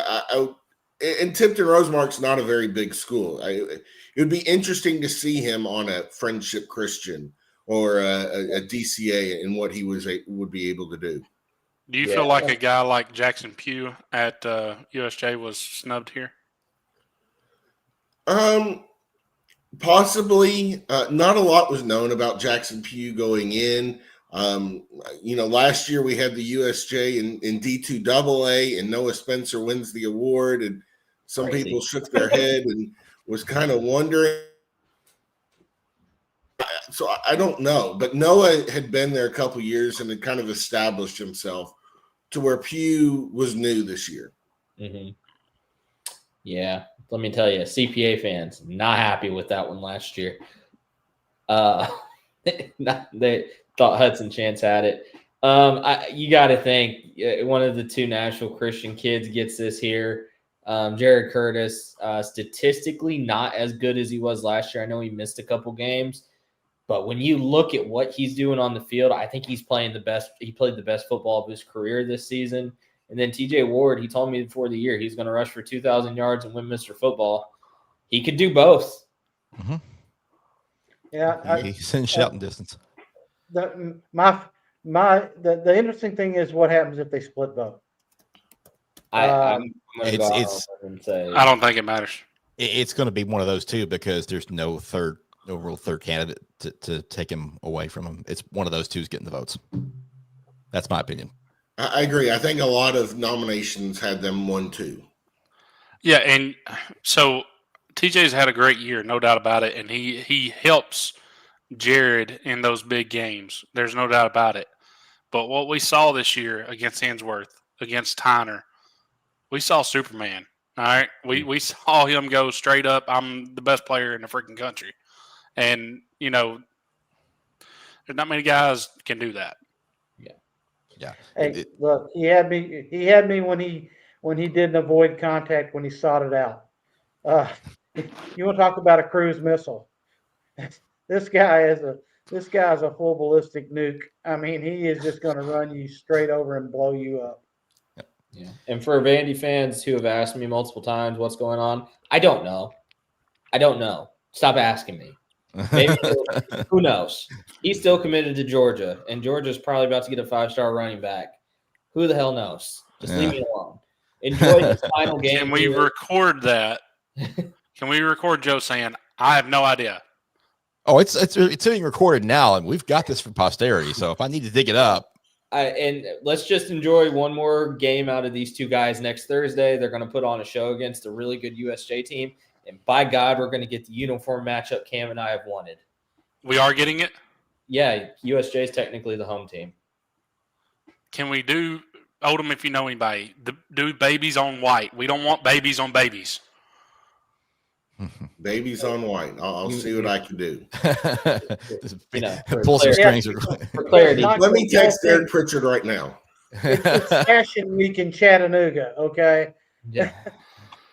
S5: and Tipton Rosemark's not a very big school. It would be interesting to see him on a Friendship Christian or a DCA and what he would be able to do.
S3: Do you feel like a guy like Jackson Pugh at USJ was snubbed here?
S5: Possibly. Not a lot was known about Jackson Pugh going in. Last year we had the USJ in D2 AA, and Noah Spencer wins the award, and some people shook their head and was kind of wondering. So I don't know, but Noah had been there a couple years and had kind of established himself to where Pugh was new this year.
S4: Mm-hmm. Yeah, let me tell you, CPA fans not happy with that one last year. They thought Hudson Chance had it. You got to think one of the two Nashville Christian kids gets this here. Jared Curtis, statistically not as good as he was last year. I know he missed a couple games, but when you look at what he's doing on the field, I think he's playing the best. He played the best football of his career this season. And then TJ Ward, he told me before the year he's going to rush for 2,000 yards and win Mr. Football. He could do both.
S1: Mm-hmm.
S2: Yeah,
S1: he's in shouting distance.
S2: The interesting thing is what happens if they split vote.
S4: I'm going to go out and say
S3: I don't think it matters.
S1: It's going to be one of those two because there's no real third candidate to take him away from him. It's one of those two's getting the votes. That's my opinion.
S5: I agree. I think a lot of nominations had them 1-2.
S3: Yeah, and so TJ's had a great year, no doubt about it, and he helps Jared in those big games. There's no doubt about it. But what we saw this year against Hansworth, against Tyner, we saw Superman. All right, we saw him go straight up. I'm the best player in the freaking country, and there's not many guys can do that.
S1: Yeah.
S2: Hey, look, he had me when he didn't avoid contact when he sought it out. You want to talk about a cruise missile? This guy is a full ballistic nuke. I mean, he is just going to run you straight over and blow you up.
S4: Yeah. And for Vandy fans who have asked me multiple times what's going on, I don't know. Stop asking me. Maybe who knows? He's still committed to Georgia, and Georgia's probably about to get a 5-star running back. Who the hell knows? Just leave me alone. Enjoy this final game.
S3: Can we record that? Can we record Joe saying, "I have no idea"?
S1: Oh, it's being recorded now, and we've got this for posterity. So if I need to dig it up,
S4: and let's just enjoy one more game out of these two guys next Thursday. They're going to put on a show against a really good USJ team. And by God, we're going to get the uniform matchup Cam and I have wanted.
S3: We are getting it?
S4: Yeah, USJ is technically the home team.
S3: Can we do, Odom, if you know anybody, do babies on white? We don't want babies on babies.
S5: Baby's on white. I'll see what I can do.
S1: Pull some strings.
S4: For clarity,
S5: let me text Derek Pritchard right now.
S2: It's Fashion Week in Chattanooga. Okay.
S4: Yeah.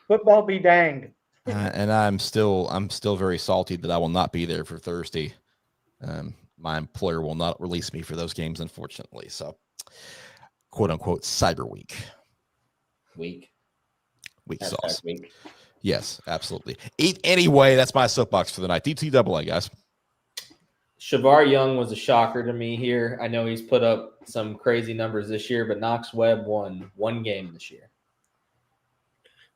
S2: Football be danged.
S1: And I'm still very salty that I will not be there for Thursday. My employer will not release me for those games, unfortunately. So, quote unquote, Cyber Week. Week sauce.
S4: Week.
S1: Yes, absolutely. Anyway, that's my soapbox for the night. DTAA, guys.
S4: Shavar Young was a shocker to me here. I know he's put up some crazy numbers this year, but Knox Webb won one game this year.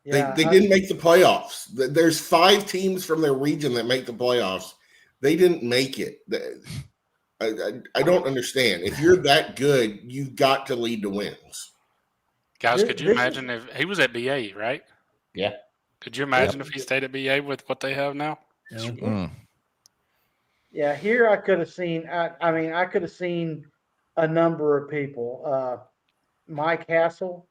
S2: Yeah,
S5: they didn't make the playoffs. There's 5 teams from their region that make the playoffs. They didn't make it. I don't understand. If you're that good, you've got to lead the wins.
S3: Guys, could you imagine if he was at BA, right?
S4: Yeah.
S3: Could you imagine if he stayed at BA with what they have now?
S2: Yeah, here I could have seen. I could have seen a number of people. Mike Hassel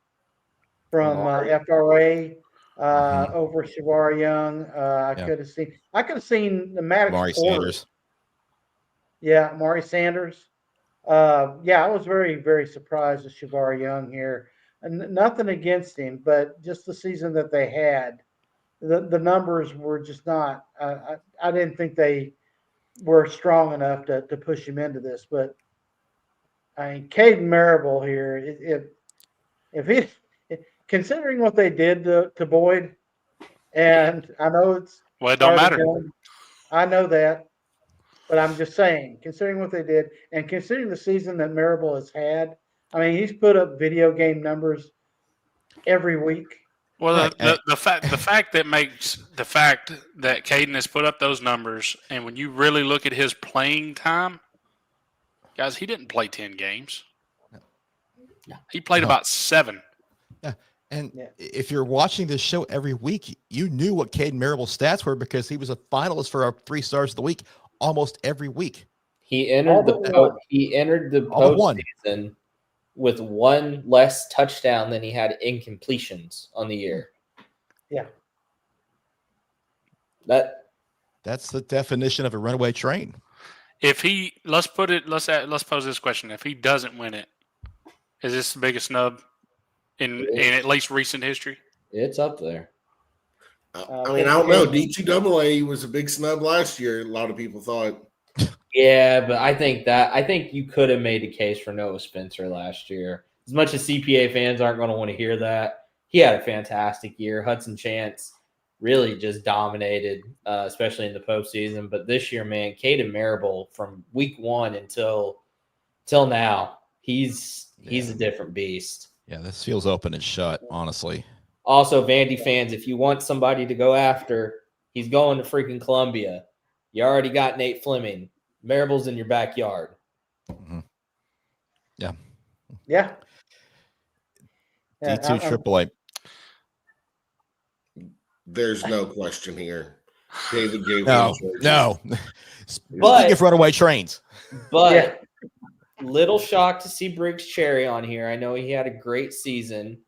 S2: from FRA over Shavar Young. I could have seen the Maddox
S1: Maury
S2: Porter.
S1: Sanders.
S2: Yeah, Maury Sanders. I was very, very surprised with Shavar Young here. And nothing against him, but just the season that they had, the numbers were just not. I didn't think they were strong enough to push him into this. But I mean, Caden Marable here, if he, considering what they did to Boyd, and I know it's
S3: it don't matter.
S2: I know that. But I'm just saying, considering what they did and considering the season that Marable has had, I mean, he's put up video game numbers every week.
S3: Well, the fact that Caden has put up those numbers, and when you really look at his playing time, guys, he didn't play 10 games. He played about 7.
S1: Yeah. And if you're watching this show every week, you knew what Caden Marable's stats were because he was a finalist for our 3 stars of the week almost every week.
S4: He entered the postseason with 1 less touchdown than he had incompletions on the year.
S2: Yeah.
S1: That's the definition of a runaway train.
S3: If he let's pose this question. If he doesn't win it, is this the biggest snub in at least recent history?
S4: It's up there.
S5: I mean, I don't know. D2AA was a big snub last year. A lot of people thought.
S4: Yeah, but I think you could have made a case for Noah Spencer last year. As much as CPA fans aren't going to want to hear that, he had a fantastic year. Hudson Chance really just dominated, especially in the postseason. But this year, man, Caden Marable from week 1 until now, he's a different beast.
S1: Yeah, this feels open and shut, honestly.
S4: Also, Vandy fans, if you want somebody to go after, he's going to freaking Columbia. You already got Nate Fleming. Marable's in your backyard.
S1: Mm-hmm. Yeah.
S2: Yeah.
S1: D2 AAA.
S5: There's no question here. David gave
S1: no. Speaking of runaway trains.
S4: But little shocked to see Briggs Cherry on here. I know he had a great season.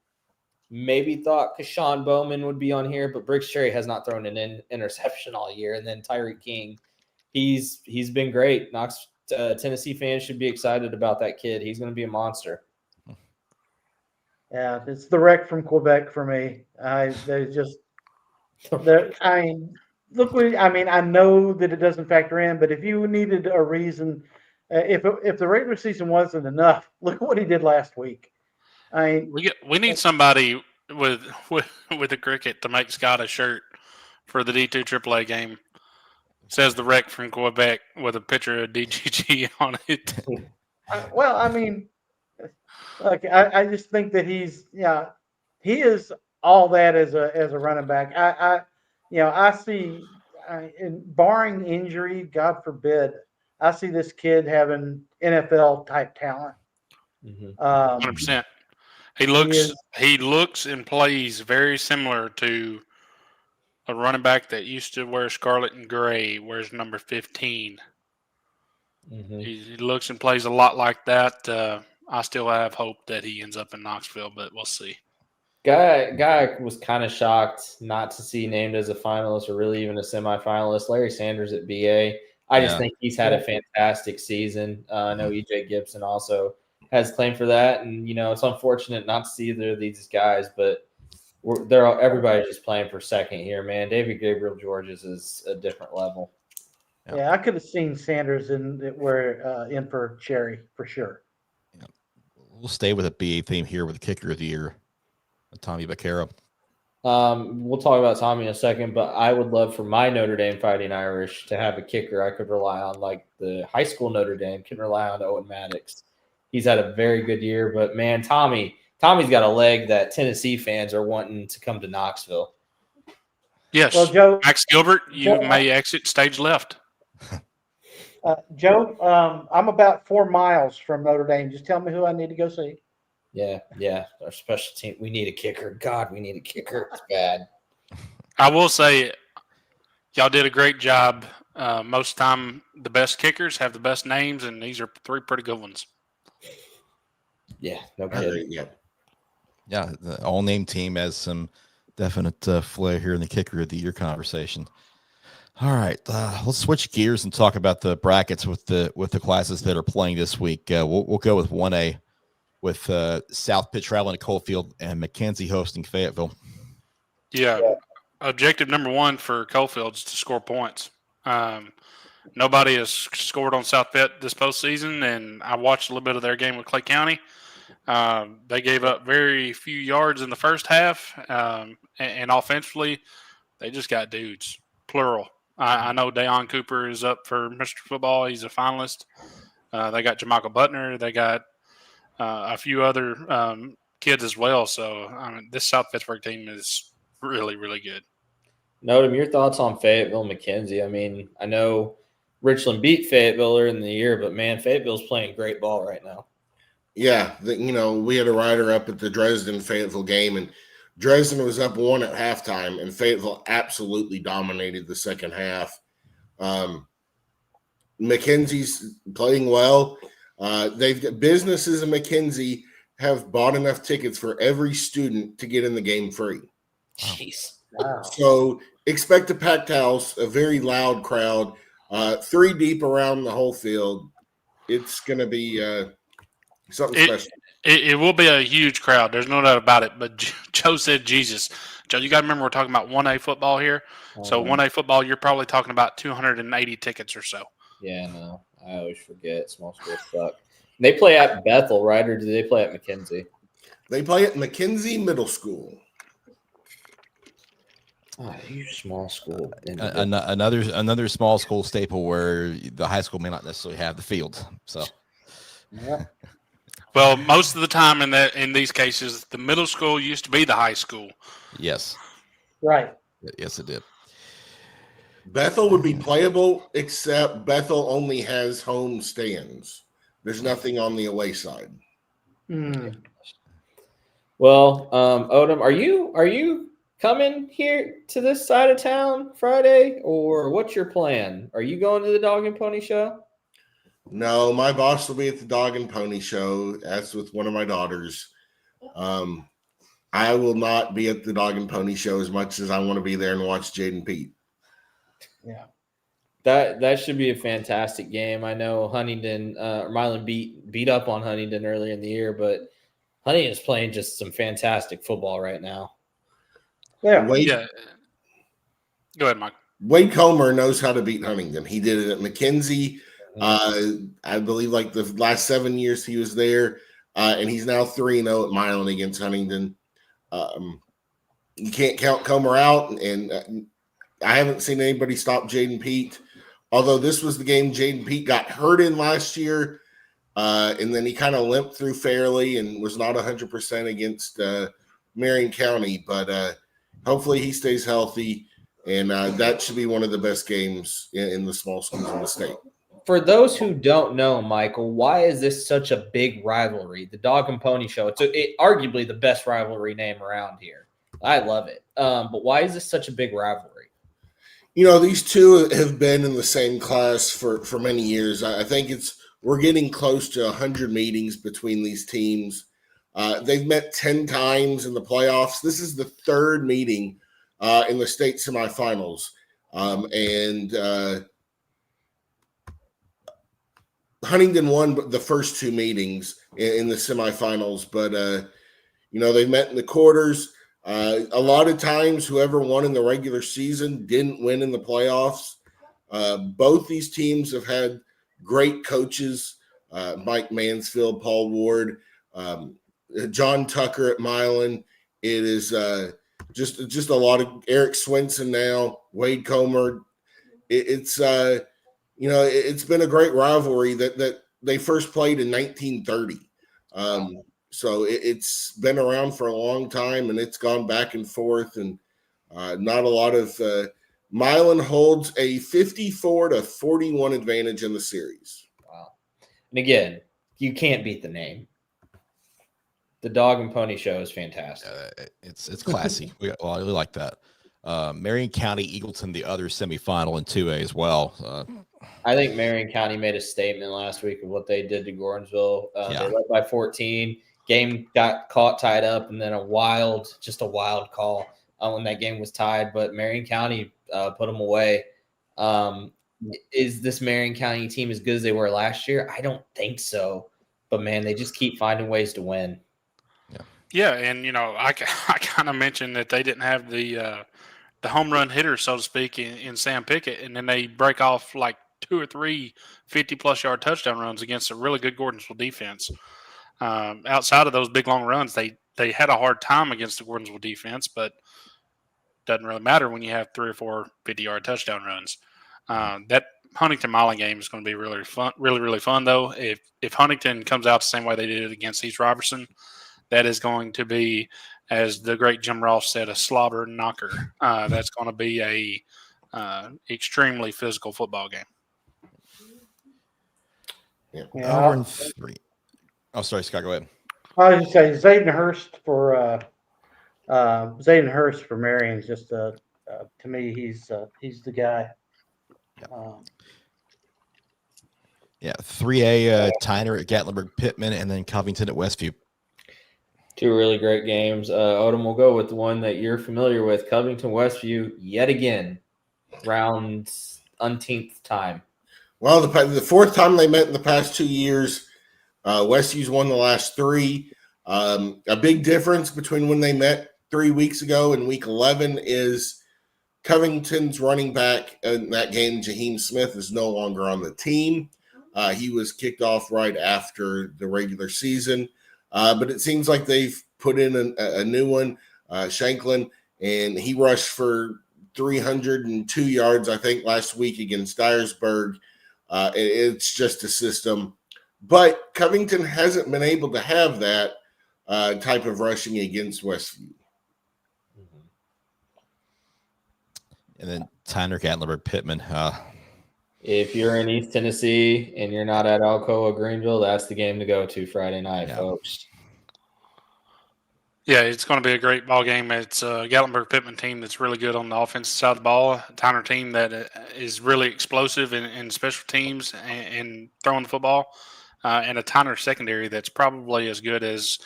S4: Maybe thought Kashawn Bowman would be on here, but Briggs Cherry has not thrown an interception all year. And then Tyreek King, he's been great. Tennessee fans should be excited about that kid. He's going to be a monster.
S2: Yeah, it's the wreck from Quebec for me. I know that it doesn't factor in, but if you needed a reason, if the regular season wasn't enough, look at what he did last week.
S3: We need somebody with a cricket to make Scott a shirt for the D2 AAA game. It says the wreck from Quebec with a picture of DGG on it.
S2: I just think that he is all that as a running back. I see, barring injury, God forbid, I see this kid having NFL type talent.
S3: 100%. He looks and plays very similar to a running back that used to wear scarlet and gray, wears number 15. Mm-hmm. He looks and plays a lot like that. I still have hope that he ends up in Knoxville, but we'll see.
S4: Guy was kind of shocked not to see named as a finalist or really even a semifinalist. Larry Sanders at BA. I just think he's had a fantastic season. I know EJ Gibson also has claim for that, and it's unfortunate not to see either of these guys, but everybody's just playing for second here, man. David Gabriel Georges is a different level.
S2: Yeah, I could have seen Sanders in for Cherry for sure.
S1: Yeah. We'll stay with a BA theme here with the kicker of the year, Tommy Vaccaro.
S4: We'll talk about Tommy in a second, but I would love for my Notre Dame Fighting Irish to have a kicker I could rely on, like the high school Notre Dame can rely on Owen Maddox. He's had a very good year, but man, Tommy's got a leg that Tennessee fans are wanting to come to Knoxville.
S3: Yes.
S2: Well, Joe,
S3: Max Gilbert, you may exit stage left.
S2: Joe, I'm about 4 miles from Notre Dame. Just tell me who I need to go see.
S4: Yeah. Our special team. We need a kicker. God, we need a kicker. It's bad.
S3: I will say, y'all did a great job. Most of the time, the best kickers have the best names, and these are 3 pretty good ones.
S4: Yeah, no kidding.
S1: Yeah, the all-name team has some definite flair here in the kicker of the year conversation. All right, let's switch gears and talk about the brackets with the classes that are playing this week. We'll go with 1A with South Pitt traveling to Coalfield and Mackenzie hosting Fayetteville.
S3: Yeah, objective number 1 for Coalfield is to score points. Nobody has scored on South Pitt this postseason, and I watched a little bit of their game with Clay County. They gave up very few yards in the first half, and offensively, they just got dudes, plural. I know Deion Cooper is up for Mr. Football. He's a finalist. They got Jamichael Butner. They got a few other kids as well. So, this South Pittsburgh team is really, really good.
S4: Odom, your thoughts on Fayetteville, Mackenzie? I mean, I know Richland beat Fayetteville earlier in the year, but, man, Fayetteville's playing great ball right now.
S5: Yeah, we had a rider up at the Dresden-Fayetteville game, and Dresden was up 1 at halftime, and Fayetteville absolutely dominated the second half. Mackenzie's playing well. They've got businesses in Mackenzie have bought enough tickets for every student to get in the game free.
S4: Jeez.
S2: Wow.
S5: So expect a packed house, a very loud crowd, 3 deep around the whole field. It's going to be something special.
S3: It will be a huge crowd. There's no doubt about it. But Joe said, Jesus. Joe, you got to remember we're talking about 1A football here. So 1A football, you're probably talking about 280 tickets or so.
S4: Yeah, no. I always forget. Small schools suck. They play at Bethel, right? Or do they play at Mackenzie?
S5: They play at Mackenzie Middle School.
S4: Oh, huge small school.
S1: Another small school staple where the high school may not necessarily have the field. So,
S2: Yeah.
S3: Well, most of the time in these cases, the middle school used to be the high school.
S1: yes,
S2: Right.
S1: yes, it did.
S5: Bethel would be playable, except Bethel only has home stands. There's nothing on the away side.
S4: Well, Odom, are you coming here to this side of town Friday, or what's your plan? Are you going to the Dog and Pony Show?
S5: No, my boss will be at the Dog and Pony Show. That's with one of my daughters. I will not be at the Dog and Pony Show as much as I want to be there and watch Jaden Pete.
S2: Yeah.
S4: That should be a fantastic game. I know Huntington, Milan beat up on Huntington earlier in the year, but Huntington is playing just some fantastic football right now.
S2: Yeah.
S3: Yeah. Go ahead, Mike.
S5: Wade Comer knows how to beat Huntington. He did it at Mackenzie. I believe like the last 7 years he was there, and he's now 3-0 at Milan against Huntington. You can't count Comer out, and I haven't seen anybody stop Jaden Pete. Although this was the game Jaden Pete got hurt in last year, and then he kind of limped through fairly and was not 100% against Marion County. But hopefully he stays healthy, and that should be one of the best games in the small schools in the state.
S4: For those who don't know, Michael, why is this such a big rivalry? The Dog and Pony Show. It's arguably the best rivalry name around here. I love it. But why is this such a big rivalry?
S5: These two have been in the same class for many years. I think we're getting close to 100 meetings between these teams. They've met 10 times in the playoffs. This is the third meeting in the state semifinals. Huntington won the first two meetings in the semifinals, but they met in the quarters. A lot of times, whoever won in the regular season didn't win in the playoffs. Both these teams have had great coaches, Mike Mansfield, Paul Ward, John Tucker at Milan. It is just a lot of Eric Swinson now, Wade Comer. It's been a great rivalry that they first played in 1930. So it's been around for a long time, and it's gone back and forth, and not a lot of Milan holds a 54-41 advantage in the series.
S4: Wow. And again, you can't beat the name. The Dog and Pony Show is fantastic.
S1: It's classy. I really like that. Marion County, Eagleton, the other semifinal in 2A as well.
S4: I think Marion County made a statement last week of what they did to Gordonsville. They led by 14. Game got caught tied up, and then a wild call when that game was tied. But Marion County put them away. Is this Marion County team as good as they were last year? I don't think so. But, man, they just keep finding ways to win.
S3: Yeah, and, I kind of mentioned that they didn't have the home run hitter, so to speak, in Sam Pickett, and then they break off like 2 or 3 50-plus yard touchdown runs against a really good Gordonsville defense. Outside of those big, long runs, they had a hard time against the Gordonsville defense, but doesn't really matter when you have 3 or 4 50-yard touchdown runs. That Huntington-Milan game is going to be really fun, really fun, though. If Huntington comes out the same way they did against East Robertson, that is going to be, as the great Jim Ross said, a slobber knocker. That's going to be a extremely physical football game.
S2: Yeah.
S1: Over in 3. Oh, sorry, Scott. Go ahead.
S2: I was going to say Zayden Hurst for Marion is just to me he's the guy.
S1: Yeah, 3A, Tyner at Gatlinburg Pittman, and then Covington at Westview.
S4: 2 really great games. Odom will go with the one that you're familiar with, Covington Westview, yet again, round umpteenth time.
S5: Well, the fourth time they met in the past 2 years, Westview's won the last 3. A big difference between when they met 3 weeks ago and week 11 is Covington's running back in that game, Jaheim Smith, is no longer on the team. He was kicked off right after the regular season. But it seems like they've put in a new one, Shanklin, and he rushed for 302 yards, I think, last week against Dyersburg. It's just a system. But Covington hasn't been able to have that type of rushing against Westview.
S1: And then Tyner, Gatlinburg Pittman.
S4: If you're in East Tennessee and you're not at Alcoa Greenville, that's the game to go to Friday night, folks.
S3: Yeah, it's going to be a great ball game. It's a Gatlinburg Pittman team that's really good on the offensive side of the ball. A Tyner team that is really explosive in special teams and throwing the football. And a Tyner secondary that's probably as good as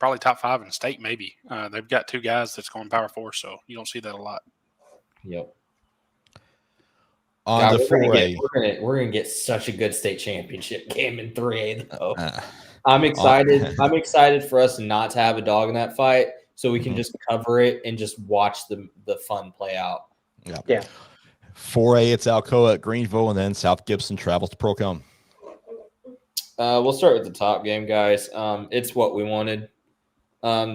S3: probably top 5 in the state, maybe. They've got 2 guys that's going Power 4, so you don't see that a lot.
S4: Yep.
S1: On the 4A.
S4: We're gonna get such a good state championship game in 3A though. I'm excited. I'm excited for us not to have a dog in that fight, so we can just cover it and just watch the fun play out.
S2: Yeah.
S1: 4A, it's Alcoa at Greenville, and then South Gibson travels to Procom.
S4: We'll start with the top game, guys. It's what we wanted.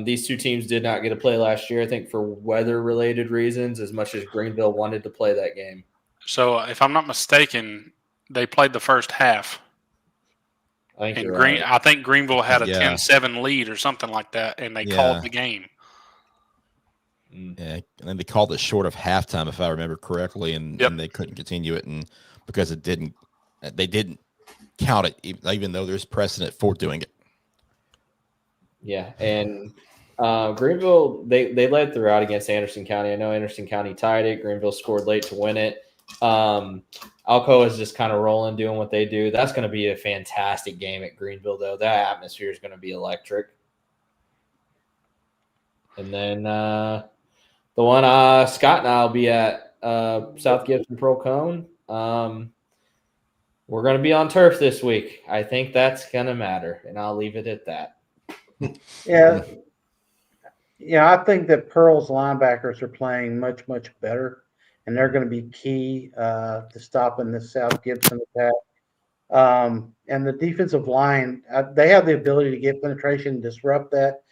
S4: These 2 teams did not get to play last year, I think, for weather-related reasons, as much as Greenville wanted to play that game.
S3: So, if I'm not mistaken, they played the first half.
S4: I think
S3: I think Greenville had a 10-7 lead or something like that, and they called the game.
S1: Yeah, and then they called it short of halftime, if I remember correctly, and they couldn't continue it, and because they didn't count it, even though there's precedent for doing it.
S4: Yeah, and Greenville they led throughout against Anderson County. I know Anderson County tied it. Greenville scored late to win it. I Alcoa is just kind of rolling, doing what they do. That's going to be a fantastic game at Greenville, though. That atmosphere is going to be electric. And then the one Scott and I will be at South Gibson Pro Cone. We're going to be on turf this week. I think that's going to matter, and I'll leave it at that.
S2: Yeah. Yeah, I think that Pearl's linebackers are playing much, much better, and they're going to be key to stopping the South Gibson attack. And the defensive line, they have the ability to get penetration and disrupt that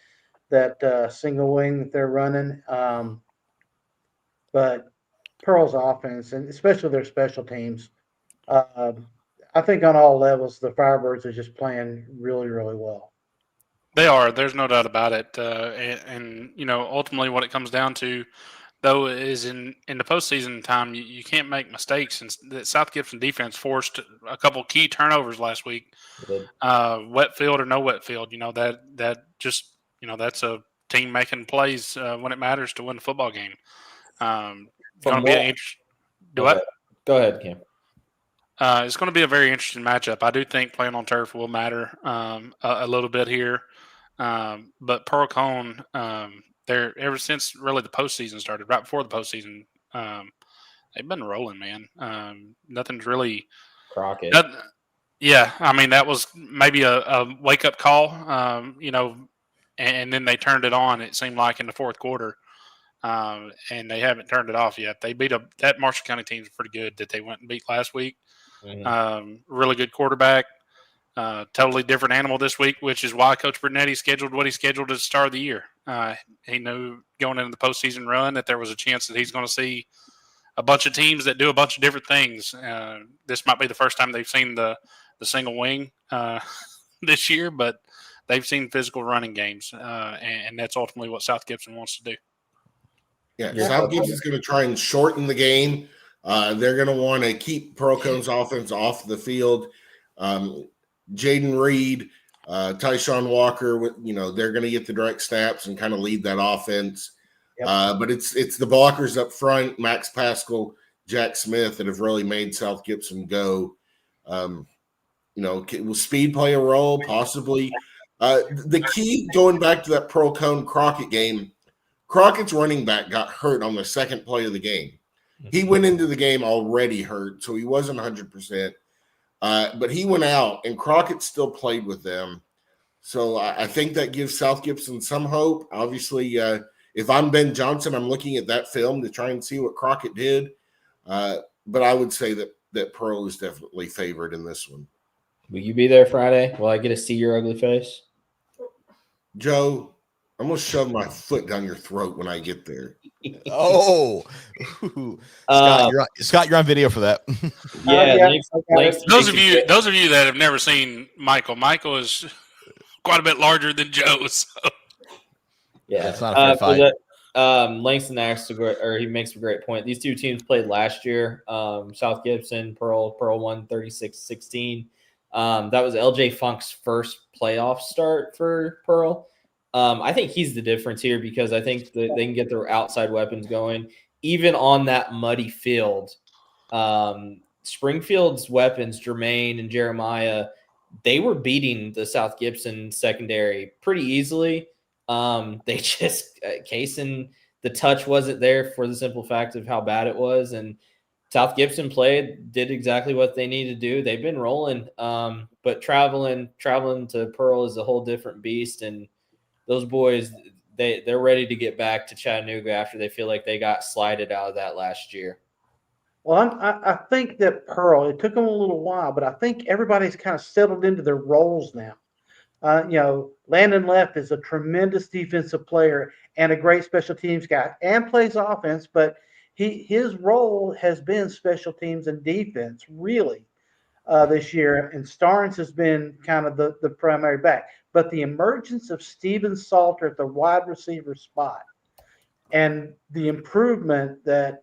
S2: single wing that they're running. But Pearl's offense, and especially their special teams, I think on all levels, the Firebirds are just playing really, really well.
S3: They are. There's no doubt about it. And ultimately what it comes down to, though, is in the postseason time, you can't make mistakes. And the South Gibson defense forced a couple key turnovers last week. Wet field or no wet field, that just, that's a team making plays when it matters to win the football game. Going to be an interesting.
S4: Go ahead, Cam.
S3: It's going to be a very interesting matchup. I do think playing on turf will matter a little bit here. But Pearl Cone, they're ever since really the postseason started, right before the postseason, they've been rolling, man. Nothing's really
S4: Crockett.
S3: Yeah, I mean that was maybe a wake up call, and then they turned it on. It seemed like in the fourth quarter, and they haven't turned it off yet. They beat that Marshall County team's pretty good that they went and beat last week. Really good quarterback. Totally different animal this week, which is why Coach Bernetti scheduled what he scheduled at the start of the year. He knew going into the postseason run that there was a chance that he's going to see a bunch of teams that do a bunch of different things. This might be the first time they've seen the single wing this year, but they've seen physical running games, and that's ultimately what South Gibson wants to do.
S5: Yeah, South Gibson's going to try and shorten the game. They're going to want to keep Pearl Cone's offense off the field. Jaden Reed, Tyshawn Walker, they're going to get the direct snaps and kind of lead that offense. Yep. But it's the blockers up front, Max Pascal, Jack Smith, that have really made South Gibson go. Will speed play a role? Possibly. The key, going back to that Pearl Cone Crockett game, Crockett's running back got hurt on the second play of the game. He went into the game already hurt, so he wasn't 100%. But he went out, and Crockett still played with them. So I think that gives South Gibson some hope. Obviously, if I'm Ben Johnson, I'm looking at that film to try and see what Crockett did. But I would say that Pearl is definitely favored in this one.
S4: Will you be there Friday? Will I get to see your ugly face?
S5: Joe, I'm going to shove my foot down your throat when I get there.
S1: Oh, Scott, you're on video for that.
S3: Those of you that have never seen Michael is quite a bit larger than Joe. So.
S4: Yeah,
S1: that's not a fair fight.
S4: Langston he makes a great point. These two teams played last year. South Gibson, Pearl won 36-16. That was LJ Funk's first playoff start for Pearl. I think he's the difference here because I think that they can get their outside weapons going. Even on that muddy field, Springfield's weapons, Jermaine and Jeremiah, they were beating the South Gibson secondary pretty easily. They just, Kaysen, the touch wasn't there for the simple fact of how bad it was. And South Gibson did exactly what they needed to do. They've been rolling, but traveling to Pearl is a whole different beast. And those boys, they're ready to get back to Chattanooga after they feel like they got slided out of that last year.
S2: Well, I think that Pearl, it took them a little while, but I think everybody's kind of settled into their roles now. Landon Leff is a tremendous defensive player and a great special teams guy and plays offense, but his role has been special teams and defense really this year. And Starnes has been kind of the primary back. But the emergence of Steven Salter at the wide receiver spot and the improvement that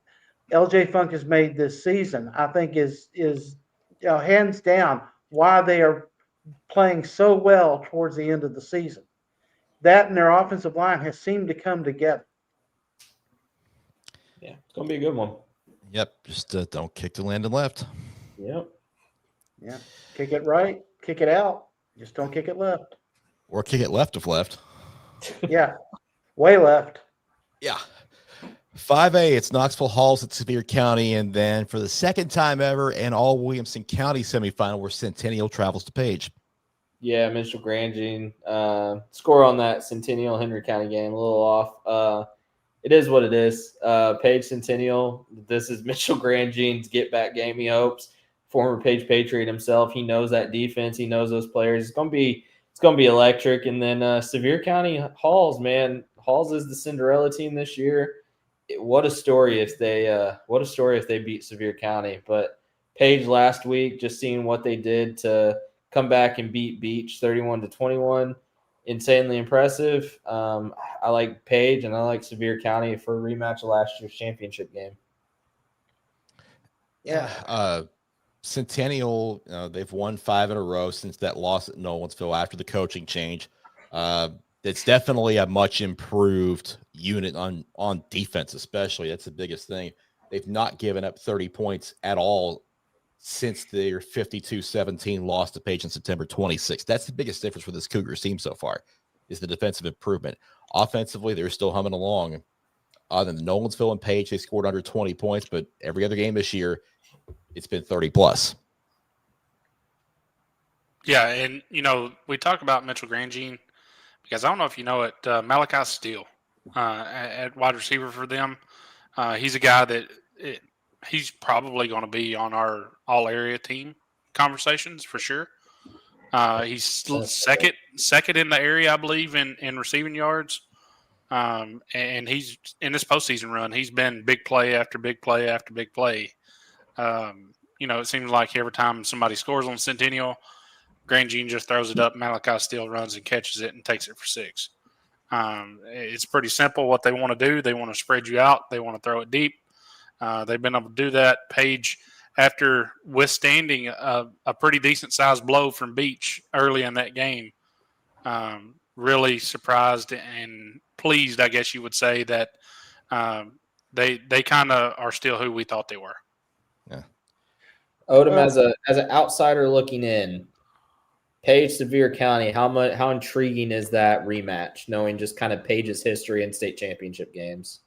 S2: LJ Funk has made this season, I think is hands down why they are playing so well towards the end of the season. That and their offensive line has seemed to come together.
S4: Yeah, it's going to be a good one.
S1: Yep, just don't kick the Landon left.
S4: Yep.
S2: Yeah. Kick it right, kick it out. Just don't kick it left.
S1: Or kick it left of left.
S2: Yeah. Way left.
S1: Yeah. 5A, it's Knoxville Halls at Sevier County. And then for the second time ever, an all Williamson County semifinal where Centennial travels to Page.
S4: Yeah, Mitchell Grangine. Score on that Centennial Henry County game, a little off. It is what it is. Page Centennial, this is Mitchell Grangine's get-back game, he hopes. Former Page Patriot himself. He knows that defense. He knows those players. It's gonna be electric. And then Sevier County Halls, man. Halls is the Cinderella team this year. What a story if they beat Sevier County. But Page last week, just seeing what they did to come back and beat Beach 31-21, insanely impressive. I like Page and I like Sevier County for a rematch of last year's championship game.
S1: Yeah. Centennial, they've won 5 in a row since that loss at Nolensville after the coaching change. It's definitely a much improved unit on defense, especially. That's the biggest thing. They've not given up 30 points at all since their 52-17 loss to Page on September 26th. That's the biggest difference for this Cougars team so far, is the defensive improvement. Offensively, they're still humming along. Other than Nolensville and Page, they scored under 20 points, but every other game this year, it's been 30 plus.
S3: Yeah, and we talk about Mitchell Grangine because I don't know if you know it, Malachi Steele at wide receiver for them. He's a guy that he's probably going to be on our all-area team conversations for sure. He's second in the area, I believe, in receiving yards. And he's in this postseason run. He's been big play after big play after big play. It seems like every time somebody scores on Centennial, Grangine just throws it up. Malachi Steele runs and catches it and takes it for 6. It's pretty simple what they want to do. They want to spread you out. They want to throw it deep. They've been able to do that. Page, after withstanding a pretty decent-sized blow from Beach early in that game, really surprised and pleased, I guess you would say, that they kind of are still who we thought they were.
S1: Yeah.
S4: Odom, as an outsider looking in, Page Sevier County, how intriguing is that rematch, knowing just kind of Page's history in state championship games?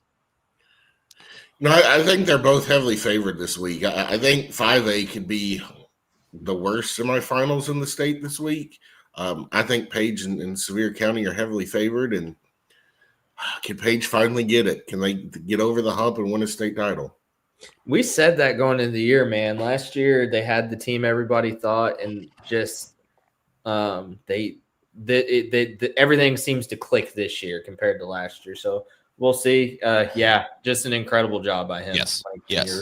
S5: No, I think they're both heavily favored this week. I think 5A could be the worst semifinals in the state this week. I think Page and Sevier County are heavily favored, and can Page finally get it? Can they get over the hump and win a state title?
S4: We said that going into the year, man. Last year they had the team everybody thought, and just everything seems to click this year compared to last year. So we'll see. Just an incredible job by him.
S1: Yes.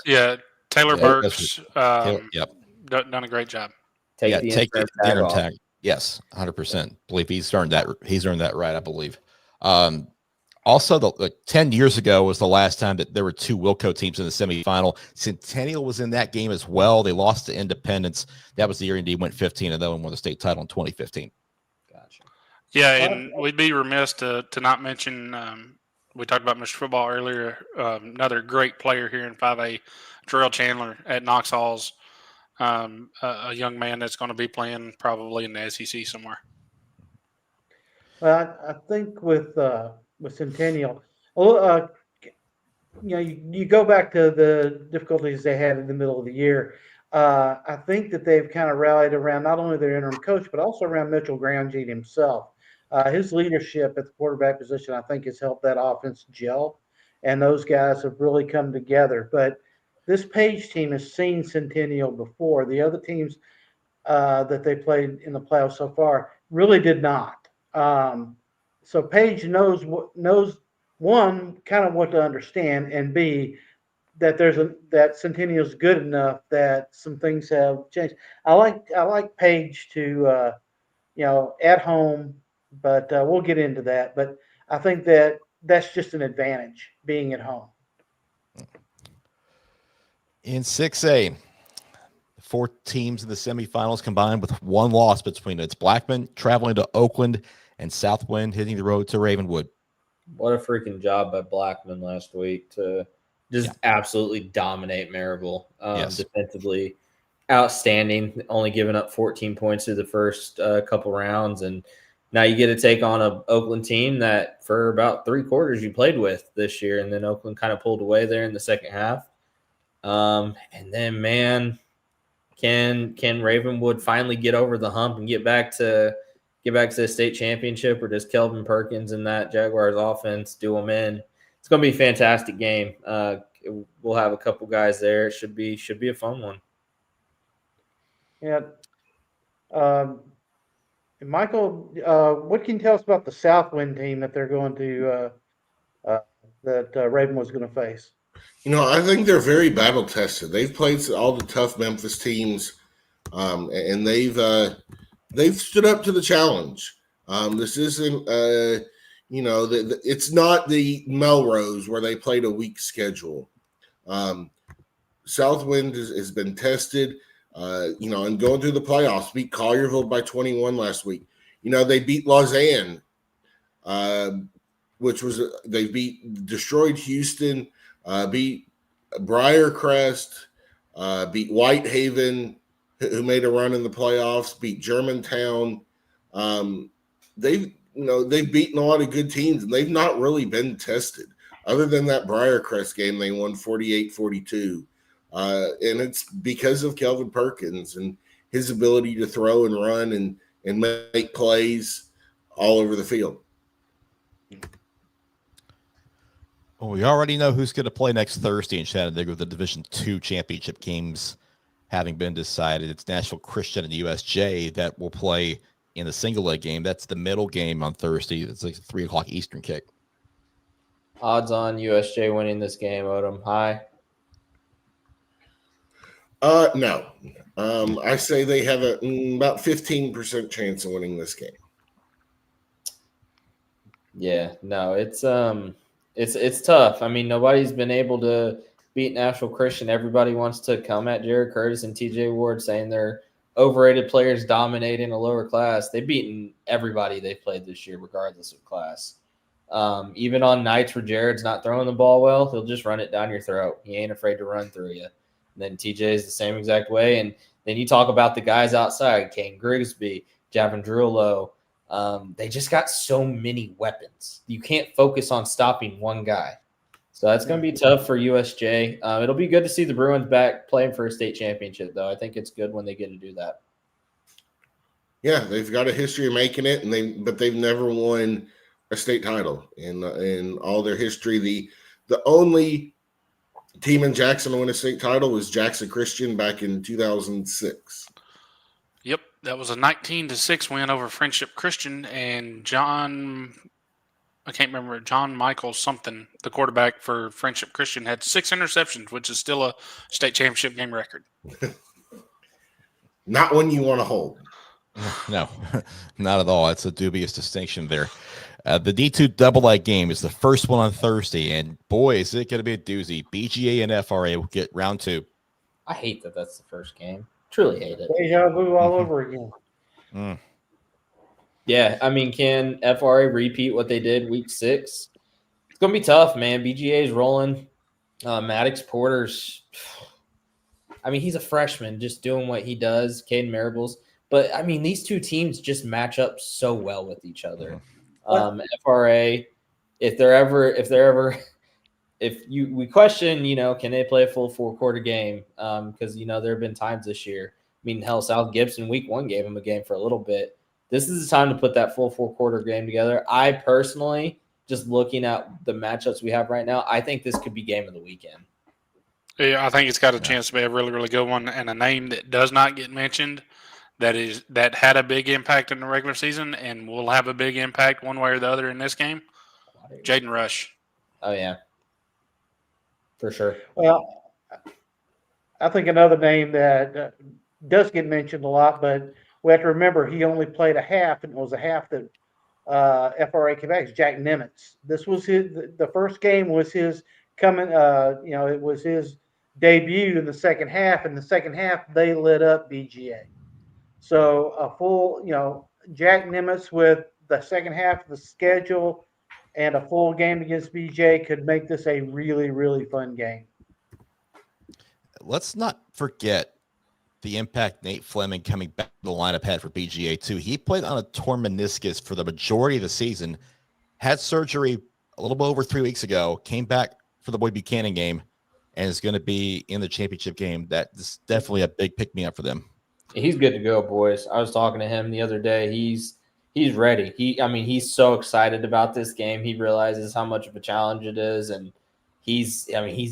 S3: Yeah, Taylor Burks done a great job.
S1: Take the interim tag. Yes, 100%. Believe he's earned that right, I believe. Also, 10 years ago was the last time that there were 2 Wilco teams in the semifinal. Centennial was in that game as well. They lost to Independence. That was the year Indy went 15-0 and won the state title in 2015.
S4: Gotcha.
S3: Yeah, and we'd be remiss to not mention, we talked about Mr. Football earlier, another great player here in 5A, Terrell Chandler at Knox Halls, a young man that's going to be playing probably in the SEC somewhere.
S2: Well, I think with Centennial, you go back to the difficulties they had in the middle of the year. I think that they've kind of rallied around not only their interim coach, but also around Mitchell Grangine himself. His leadership at the quarterback position, I think, has helped that offense gel, and those guys have really come together. But this Page team has seen Centennial before. The other teams that they played in the playoffs so far really did not. So Page knows one, kind of what to understand, and B, that that Centennial's good enough that some things have changed. I like Page to at home, but we'll get into that. But I think that's just an advantage being at home.
S1: In 6A, 4 teams in the semifinals combined with 1 loss between it's Blackman traveling to Oakland and Southwind hitting the road to Ravenwood.
S4: What a freaking job by Blackman last week to just absolutely dominate Maryville defensively. outstanding, only giving up 14 points through the first couple rounds. And now you get to take on a Oakland team that for about 3/4 you played with this year. And then Oakland kind of pulled away there in the second half. And then, man, can Ravenwood finally get over the hump and get back to the state championship, or does Kelvin Perkins and that Jaguars offense do them in? It's going to be a fantastic game. We'll have a couple guys there. It should be a fun one.
S2: Yeah. Michael, what can you tell us about the Southwind team that they're going to that Ravenwood's going to face?
S5: I think they're very battle tested. They've played all the tough Memphis teams, and they've stood up to the challenge. This isn't, it's not the Melrose where they played a weak schedule. Southwind has been tested, and going through the playoffs, beat Collierville by 21 last week. They beat Lausanne, destroyed Houston, beat Briarcrest, beat Whitehaven, who made a run in the playoffs, beat Germantown. They've beaten a lot of good teams, and they've not really been tested. Other than that Briarcrest game, they won 48-42. And it's because of Kelvin Perkins and his ability to throw and run and make plays all over the field.
S1: Well, we already know who's going to play next Thursday in Chattanooga with the Division II championship games having been decided. It's Nashville Christian and USJ that will play in the single leg game. That's the middle game on Thursday. It's like a 3 o'clock Eastern kick.
S4: Odds on USJ winning this game, Odom, high?
S5: No. I say they have about 15% chance of winning this game.
S4: Yeah, no, it's tough. I mean, nobody's been able to beat Nashville Christian. Everybody wants to come at Jared Curtis and TJ Ward saying they're overrated players dominating a lower class. They've beaten everybody they've played this year, regardless of class. Even on nights where Jared's not throwing the ball well, he'll just run it down your throat. He ain't afraid to run through you. And then TJ is the same exact way. And then you talk about the guys outside, Kane Grigsby, Javin Drullo. They just got so many weapons. You can't focus on stopping one guy. So that's going to be tough for USJ. It'll be good to see the Bruins back playing for a state championship, though. I think it's good when they get to do that.
S5: Yeah, they've got a history of making it, but they've never won a state title in all their history. The only team in Jackson to win a state title was Jackson Christian back in 2006.
S3: Yep, that was a 19-6 win over Friendship Christian, and John Michael something, the quarterback for Friendship Christian, had 6 interceptions, which is still a state championship game record.
S5: Not one you want to hold.
S1: No, not at all. It's a dubious distinction there. The D2 double-A game is the first one on Thursday, and boy, is it going to be a doozy. BGA and FRA will get round 2.
S4: I hate that that's the first game. Truly hate it.
S2: Deja vu all over again.
S4: Yeah, I mean, can FRA repeat what they did week 6? It's going to be tough, man. BGA is rolling. Maddox Porter's, I mean, he's a freshman just doing what he does. Caden Marible's. But, I mean, these two teams just match up so well with each other. FRA, we question, can they play a full 4-quarter game? Because, there have been times this year. I mean, hell, South Gibson week 1 gave him a game for a little bit. This is the time to put that full 4-quarter game together. I personally, just looking at the matchups we have right now, I think this could be game of the weekend.
S3: Yeah, I think it's got a chance to be a really, really good one, and a name that does not get mentioned that had a big impact in the regular season and will have a big impact one way or the other in this game. Jaden Rush.
S4: Oh, yeah. For sure.
S2: Well, I think another name that does get mentioned a lot, but we have to remember he only played a half, and it was a half that FRA came back. Is Jack Nimitz. This was the first game was his coming. It was his debut in the second half. In the second half, they lit up BGA. So a full, Jack Nimitz with the second half of the schedule and a full game against BJ could make this a really, really fun game.
S1: Let's not forget the impact Nate Fleming coming back to the lineup had for BGA too. He played on a torn meniscus for the majority of the season, had surgery a little bit over 3 weeks ago, came back for the Boyd Buchanan game, and is going to be in the championship game. That is definitely a big pick-me-up for them.
S4: He's good to go, boys. I was talking to him the other day. He's ready. He's so excited about this game. He realizes how much of a challenge it is, and he's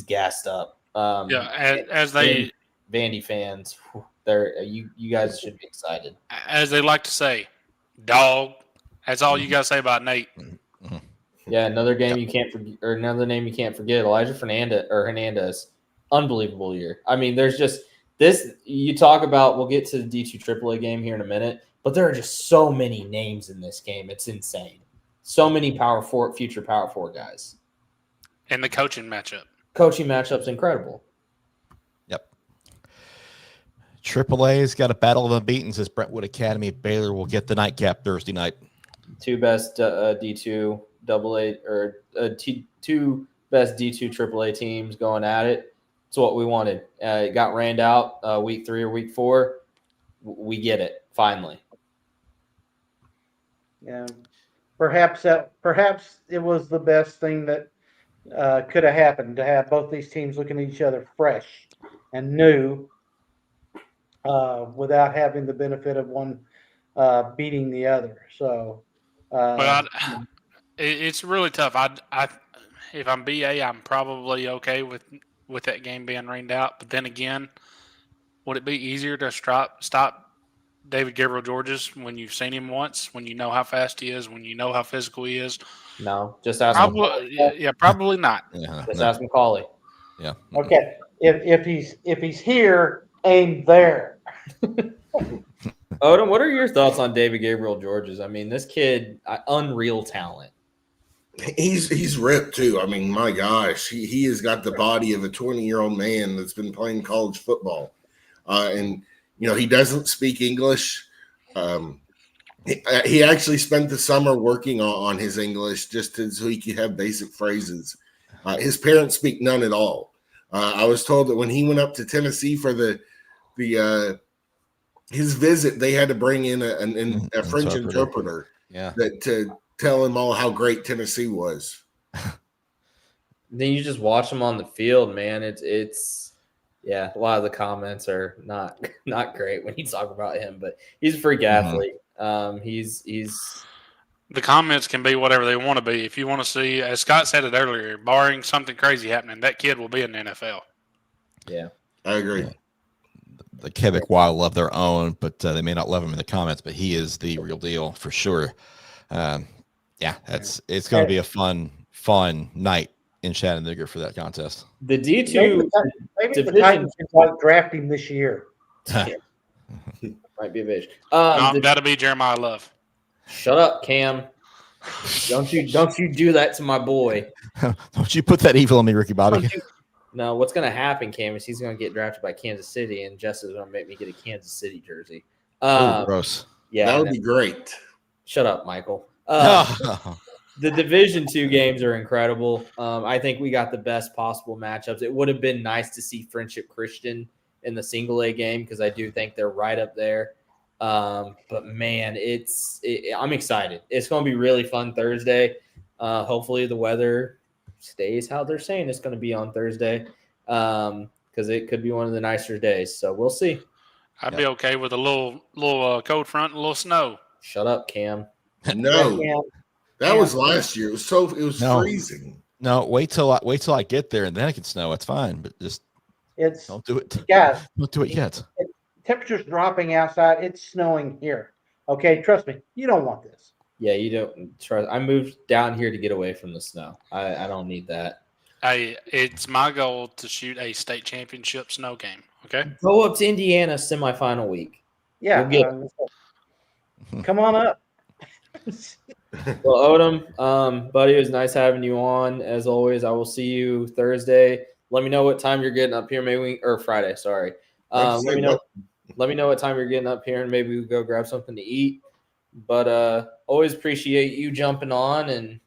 S4: gassed up.
S3: As they
S4: Vandy fans, you guys should be excited.
S3: As they like to say, dog. That's all you got to say about Nate.
S4: Yeah, another game you can't forget, or another name you can't forget. Elijah Hernandez, unbelievable year. I mean, there's just this. You talk about. We'll get to the D2 AAA game here in a minute, but there are just so many names in this game. It's insane. So many future Power 4 guys.
S3: And the coaching matchup.
S4: Coaching matchup's incredible.
S1: Yep. AAA's got a battle of unbeaten as Brentwood Academy. Baylor will get the nightcap Thursday night.
S4: Two best D2 AA or two best D2 AAA teams going at it. It's what we wanted. It got rained out week 3 or week 4. We get it finally.
S2: Yeah, perhaps it was the best thing that could have happened to have both these teams looking at each other fresh and new, without having the benefit of one beating the other. So,
S3: but it's really tough. If I'm BA, I'm probably okay with that game being rained out. But then again, would it be easier to stop David Gabriel Georges when you've seen him once, when you know how fast he is, when you know how physical he is?
S4: No, just ask
S3: probably not.
S4: Ask Macaulay.
S1: Yeah.
S2: Okay. If he's here, aim there.
S4: Odom, what are your thoughts on David Gabriel Georges? I mean, this kid, unreal talent.
S5: He's ripped too. I mean, my gosh, he has got the body of a 20-year-old man that's been playing college football, and he doesn't speak English. He actually spent the summer working on his English just so he could have basic phrases. His parents speak none at all. I was told that when he went up to Tennessee for his visit, they had to bring in a French interpreter.
S1: Yeah.
S5: To tell him all how great Tennessee was.
S4: Then you just watch him on the field, man. It's a lot of the comments are not great when you talk about him, but he's a freak athlete. He's
S3: the comments can be whatever they want to be. If you want to see, as Scott said it earlier, barring something crazy happening, that kid will be in the NFL.
S4: Yeah, I
S5: agree.
S1: Yeah. The Quebecois love their own, but they may not love him in the comments, but he is the real deal for sure. It's going to be a fun night in Chattanooga for that contest.
S4: The D2
S2: maybe the Titans can like draft him this year.
S4: Might be a bitch.
S3: That'll be Jeremiah Love.
S4: Shut up, Cam. Don't you do that to my boy.
S1: Don't you put that evil on me, Ricky Bobby.
S4: No, what's going to happen, Cam, is he's going to get drafted by Kansas City, and Jess is going to make me get a Kansas City jersey.
S1: Gross.
S5: Yeah, that would be great.
S4: Shut up, Michael. The Division II games are incredible. I think we got the best possible matchups. It would have been nice to see Friendship Christian in the single A game because I do think they're right up there. But man, I'm excited. It's going to be really fun Thursday. Hopefully the weather stays how they're saying it's going to be on Thursday because it could be one of the nicer days. So we'll see.
S3: I'd be okay with a little cold front and a little snow.
S4: Shut up, Cam.
S5: No, that was last year. It was freezing.
S1: No, wait till I get there and then it can snow. It's fine, but don't do it.
S2: Guys,
S1: don't do it yet.
S2: Temperature's dropping outside. It's snowing here. Okay, trust me, you don't want this.
S4: Yeah, you don't trust. I moved down here to get away from the snow. I don't need that.
S3: It's my goal to shoot a state championship snow game. Okay,
S4: go up to Indiana semifinal week.
S2: Yeah, come on up.
S4: Well, Odom, buddy, it was nice having you on. As always, I will see you Thursday. Let me know what time you're getting up here. or Friday. Sorry. Let me know what time you're getting up here, and maybe we'll go grab something to eat. But always appreciate you jumping on, and I'm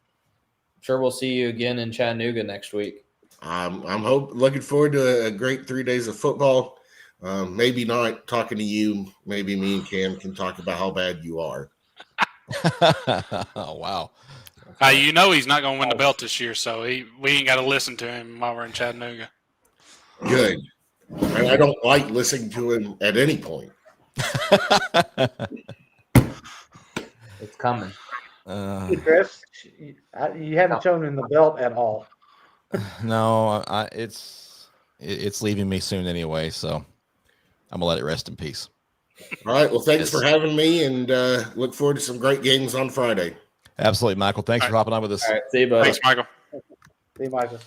S4: sure we'll see you again in Chattanooga next week.
S5: I'm looking forward to a great 3 days of football. Maybe not talking to you. Maybe me and Cam can talk about how bad you are.
S1: Oh, wow.
S3: You know he's not going to win the belt this year, so we ain't got to listen to him while we're in Chattanooga.
S5: Good. And I don't like listening to him at any point.
S4: It's coming.
S2: Hey, Chris, you haven't shown him the belt at all.
S1: No, it's leaving me soon anyway, so I'm gonna let it rest in peace.
S5: All right. Well, thanks for having me, and look forward to some great games on Friday.
S1: Absolutely, Michael. Thanks for hopping on with us.
S4: All right, see you, buddy.
S3: Thanks, Michael.
S2: See you, Michael.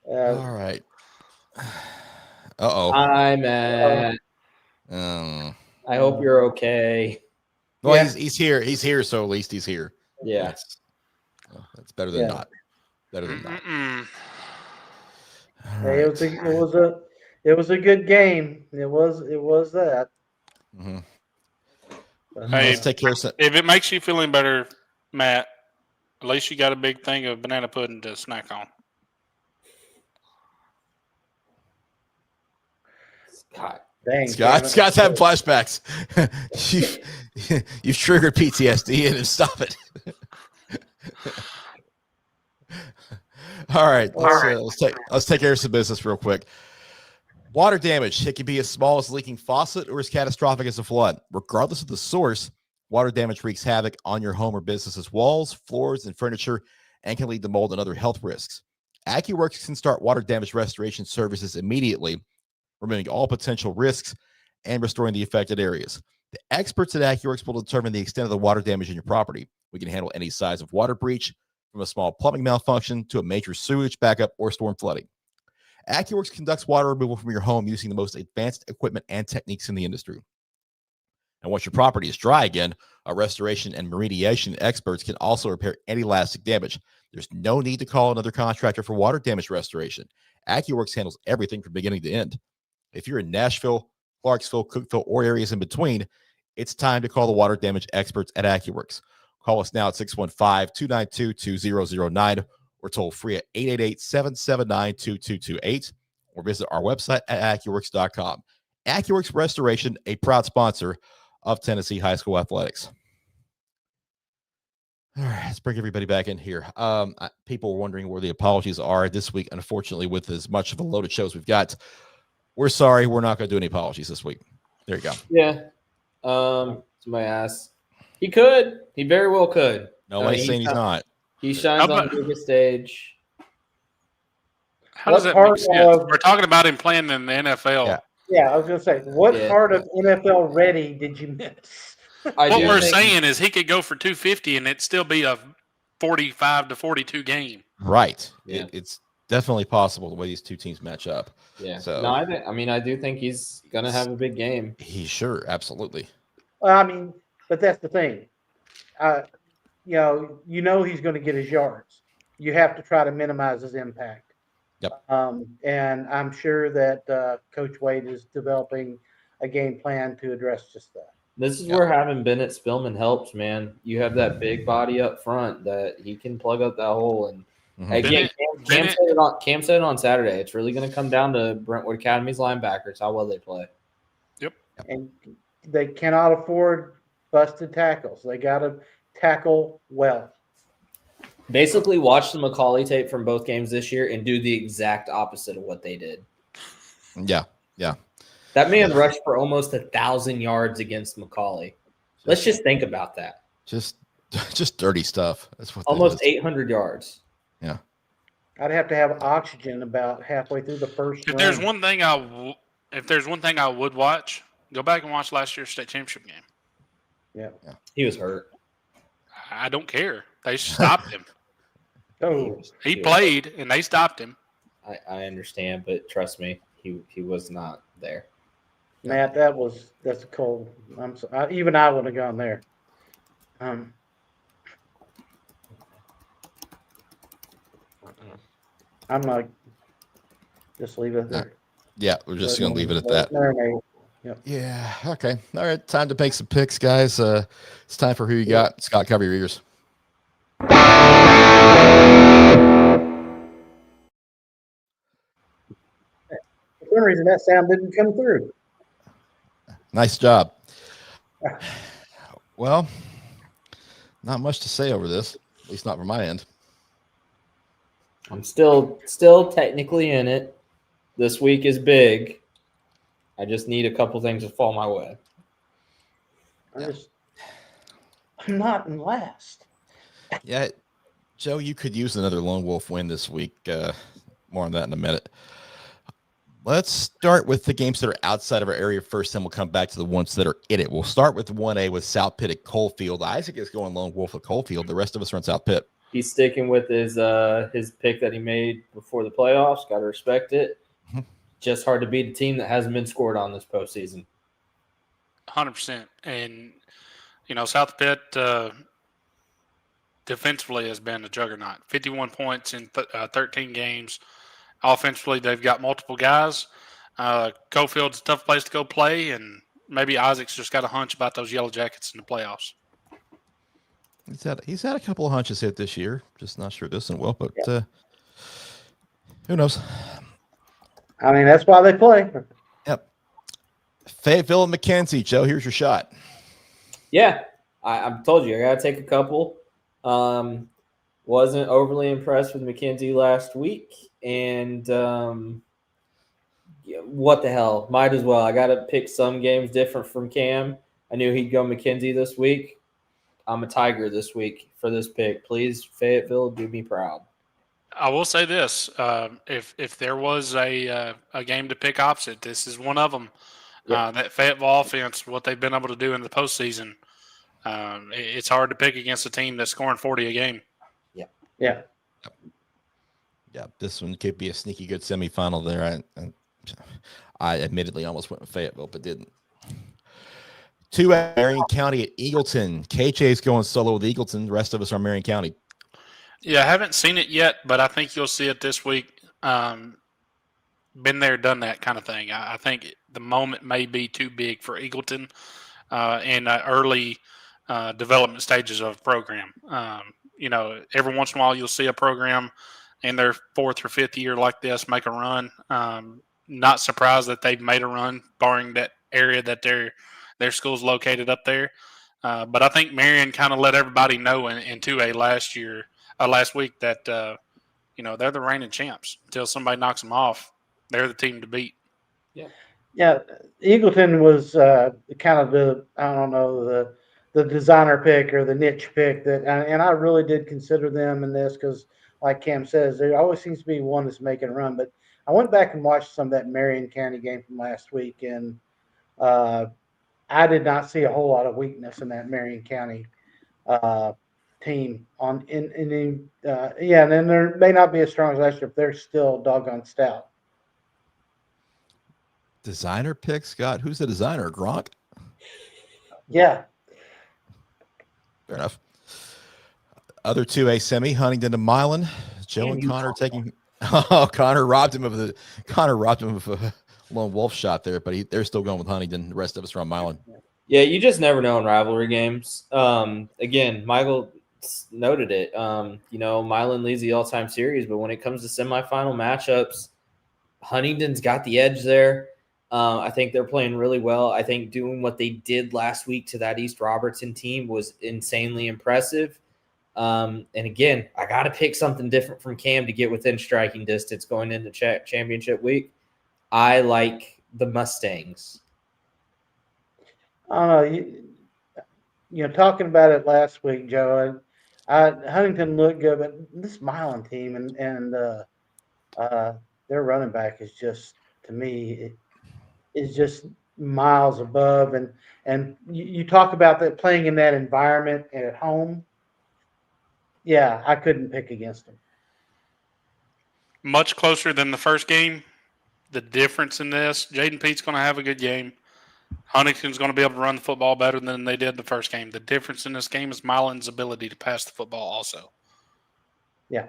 S1: All right. Uh-oh.
S4: Hi, Matt. I hope you're okay.
S1: Well,
S2: Yeah.
S1: he's here. He's here, so at least he's here.
S4: Yeah.
S1: That's better than not. Better than not. All
S2: Hey,
S1: right.
S2: it was a good game. It was that.
S1: Mhm.
S2: But,
S3: Hey,
S1: Let's take care of some.
S3: If it makes you feeling better, Matt, at least you got a big thing of banana pudding to snack on.
S4: Scott.
S2: dang,
S1: Scott's having flashbacks. You've triggered PTSD in him. Stop it. All right, let's take care of some business real quick. Water damage. It can be as small as a leaking faucet or as catastrophic as a flood. Regardless of the source, water damage wreaks havoc on your home or business's walls, floors, and furniture, and can lead to mold and other health risks. AccuWorks can start water damage restoration services immediately, removing all potential risks and restoring the affected areas. The experts at AccuWorks will determine the extent of the water damage in your property. We can handle any size of water breach, from a small plumbing malfunction to a major sewage backup or storm flooding. AccuWorks conducts water removal from your home using the most advanced equipment and techniques in the industry. And once your property is dry again, our restoration and remediation experts can also repair any lasting damage. There's no need to call another contractor for water damage restoration. AccuWorks handles everything from beginning to end. If you're in Nashville, Clarksville, Cookeville, or areas in between, it's time to call the water damage experts at AccuWorks. Call us now at 615-292-2009 or toll free at 888-779-2228 or visit our website at AccuWorks.com. AccuWorks Restoration, a proud sponsor of Tennessee High School Athletics. All right, let's bring everybody back in here. People were wondering where the apologies are this week. Unfortunately, with as much of a loaded shows we've got, we're sorry. We're not going to do any apologies this week. There you go.
S4: Yeah. Somebody asked. He could. He very well could.
S1: Nobody's saying he's not.
S4: He shines on the biggest stage.
S3: How does that make sense? We're talking about him playing in the NFL.
S2: Yeah, I was going to say, what part of NFL ready did you miss?
S3: What we're saying is he could go for 250 and it'd still be a 45 to 42 game.
S1: Right.
S4: Yeah.
S1: It's definitely possible the way these two teams match up.
S4: Yeah.
S1: So
S4: no, I do think he's gonna have a big game.
S1: Absolutely.
S2: But that's the thing. You know he's going to get his yards. You have to try to minimize his impact.
S1: Yep.
S2: And I'm sure that Coach Wade is developing a game plan to address just that.
S4: This is where having Bennett Spillman helps, man. You have that big body up front that he can plug up that hole. And again, Cam said it on Saturday. It's really going to come down to Brentwood Academy's linebackers, how well they play.
S3: Yep.
S2: And they cannot afford busted tackles. They got to tackle well.
S4: Basically, watch the McCauley tape from both games this year and do the exact opposite of what they did.
S1: Yeah.
S4: That man rushed for almost 1,000 yards against McCauley. Let's just think about that.
S1: Just dirty stuff. That's what.
S4: Almost 800 yards.
S1: Yeah.
S2: I'd have to have oxygen about halfway through the first.
S3: If there's one thing I would watch, go back and watch last year's state championship game.
S2: Yeah.
S4: He was hurt.
S3: I don't care. They stopped him. He
S4: was
S3: played
S4: hurt.
S3: and they stopped him.
S4: I understand, but trust me, he was not there.
S2: Matt, that's a cold. I'm sorry. Even I wouldn't have gone there. I'm like, just leave it there.
S1: Yeah, we're just going to leave it at that.
S2: Yep.
S1: Yeah. Okay. All right. Time to make some picks, guys. It's time for who you got. Scott, cover your ears.
S2: some reason that sound didn't come through.
S1: Nice job. Well, not much to say over this, at least not from my end.
S4: I'm still technically in it. This week is big. I just need a couple things to fall my way.
S2: I'm not in last.
S1: Yeah, Joe, you could use another Lone Wolf win this week. More on that in a minute. Let's start with the games that are outside of our area first, then we'll come back to the ones that are in it. We'll start with 1A with South Pitt at Coalfield. Isaac is going Lone Wolf at Coalfield. The rest of us are on South Pitt.
S4: He's sticking with his pick that he made before the playoffs. Got to respect it. Just hard to beat a team that hasn't been scored on this postseason.
S3: 100%. And, South Pitt defensively has been a juggernaut. 51 points in 13 games. Offensively, they've got multiple guys. Coalfield's a tough place to go play, and maybe Isaac's just got a hunch about those Yellow Jackets in the playoffs.
S1: He's had a couple of hunches hit this year. Just not sure this one will, but who knows?
S2: I mean, that's why they play.
S1: Yep. Fayetteville and McKenzie. Joe, here's your shot.
S4: Yeah, I told you I got to take a couple. Wasn't overly impressed with McKenzie last week, and what the hell? Might as well. I got to pick some games different from Cam. I knew he'd go McKenzie this week. I'm a Tiger this week for this pick. Please, Fayetteville, do me proud.
S3: I will say this: if there was a game to pick opposite, this is one of them. Yep. That Fayetteville offense, what they've been able to do in the postseason, it's hard to pick against a team that's scoring 40 a game.
S2: Yeah.
S1: This one could be a sneaky good semifinal there. I admittedly almost went with Fayetteville, but didn't. 2 at Marion County at Eagleton. KJ's going solo with Eagleton. The rest of us are Marion County.
S3: Yeah, I haven't seen it yet, but I think you'll see it this week. Been there, done that kind of thing. I think the moment may be too big for Eagleton in early development stages of a program. Every once in a while you'll see a program in their 4th or 5th year like this make a run. Not surprised that they've made a run, barring that area that their school's located up there. But I think Marion kind of let everybody know in 2A last week that they're the reigning champs. Until somebody knocks them off, they're the team to beat.
S2: Yeah. Eagleton was kind of the designer pick or the niche pick and I really did consider them in this because, like Cam says, there always seems to be one that's making a run. But I went back and watched some of that Marion County game from last week, and I did not see a whole lot of weakness in that Marion County team. And then there may not be as strong as last year, but they're still doggone stout.
S1: Designer pick, Scott. Who's the designer? Gronk?
S2: Yeah.
S1: Fair enough. Other 2A semi, Huntington to Milan. Joe and Connor taking. Oh, Connor robbed him of a lone wolf shot there, but they're still going with Huntington. The rest of us are on Milan.
S4: Yeah, you just never know in rivalry games. Again, Michael noted it. Milan leads the all-time series, but when it comes to semifinal matchups, Huntington's got the edge there. I think they're playing really well. I think doing what they did last week to that East Robertson team was insanely impressive. And again, I got to pick something different from Cam to get within striking distance going into championship week. I like the Mustangs.
S2: I don't know. Talking about it last week, Joe, Huntington looked good, but this Milan team and their running back is just, to me, is just miles above. And you talk about that playing in that environment and at home. Yeah, I couldn't pick against them.
S3: Much closer than the first game. The difference in this, Jaden Pete's going to have a good game. Huntington's going to be able to run the football better than they did the first game. The difference in this game is Milan's ability to pass the football also.
S2: Yeah.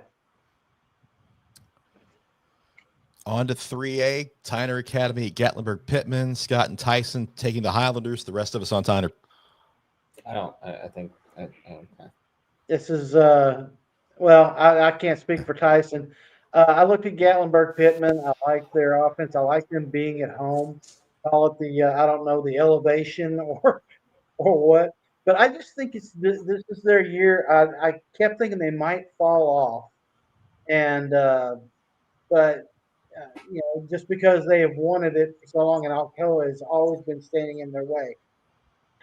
S1: On to 3A, Tyner Academy, Gatlinburg Pittman, Scott and Tyson taking the Highlanders. The rest of us on Tyner.
S2: This is I can't speak for Tyson. I looked at Gatlinburg Pittman. I like their offense. I like them being at home. Call it the I don't know, the elevation or what. But I just think this is their year. I kept thinking they might fall off, and but just because they have wanted it for so long, and Alcoa has always been standing in their way.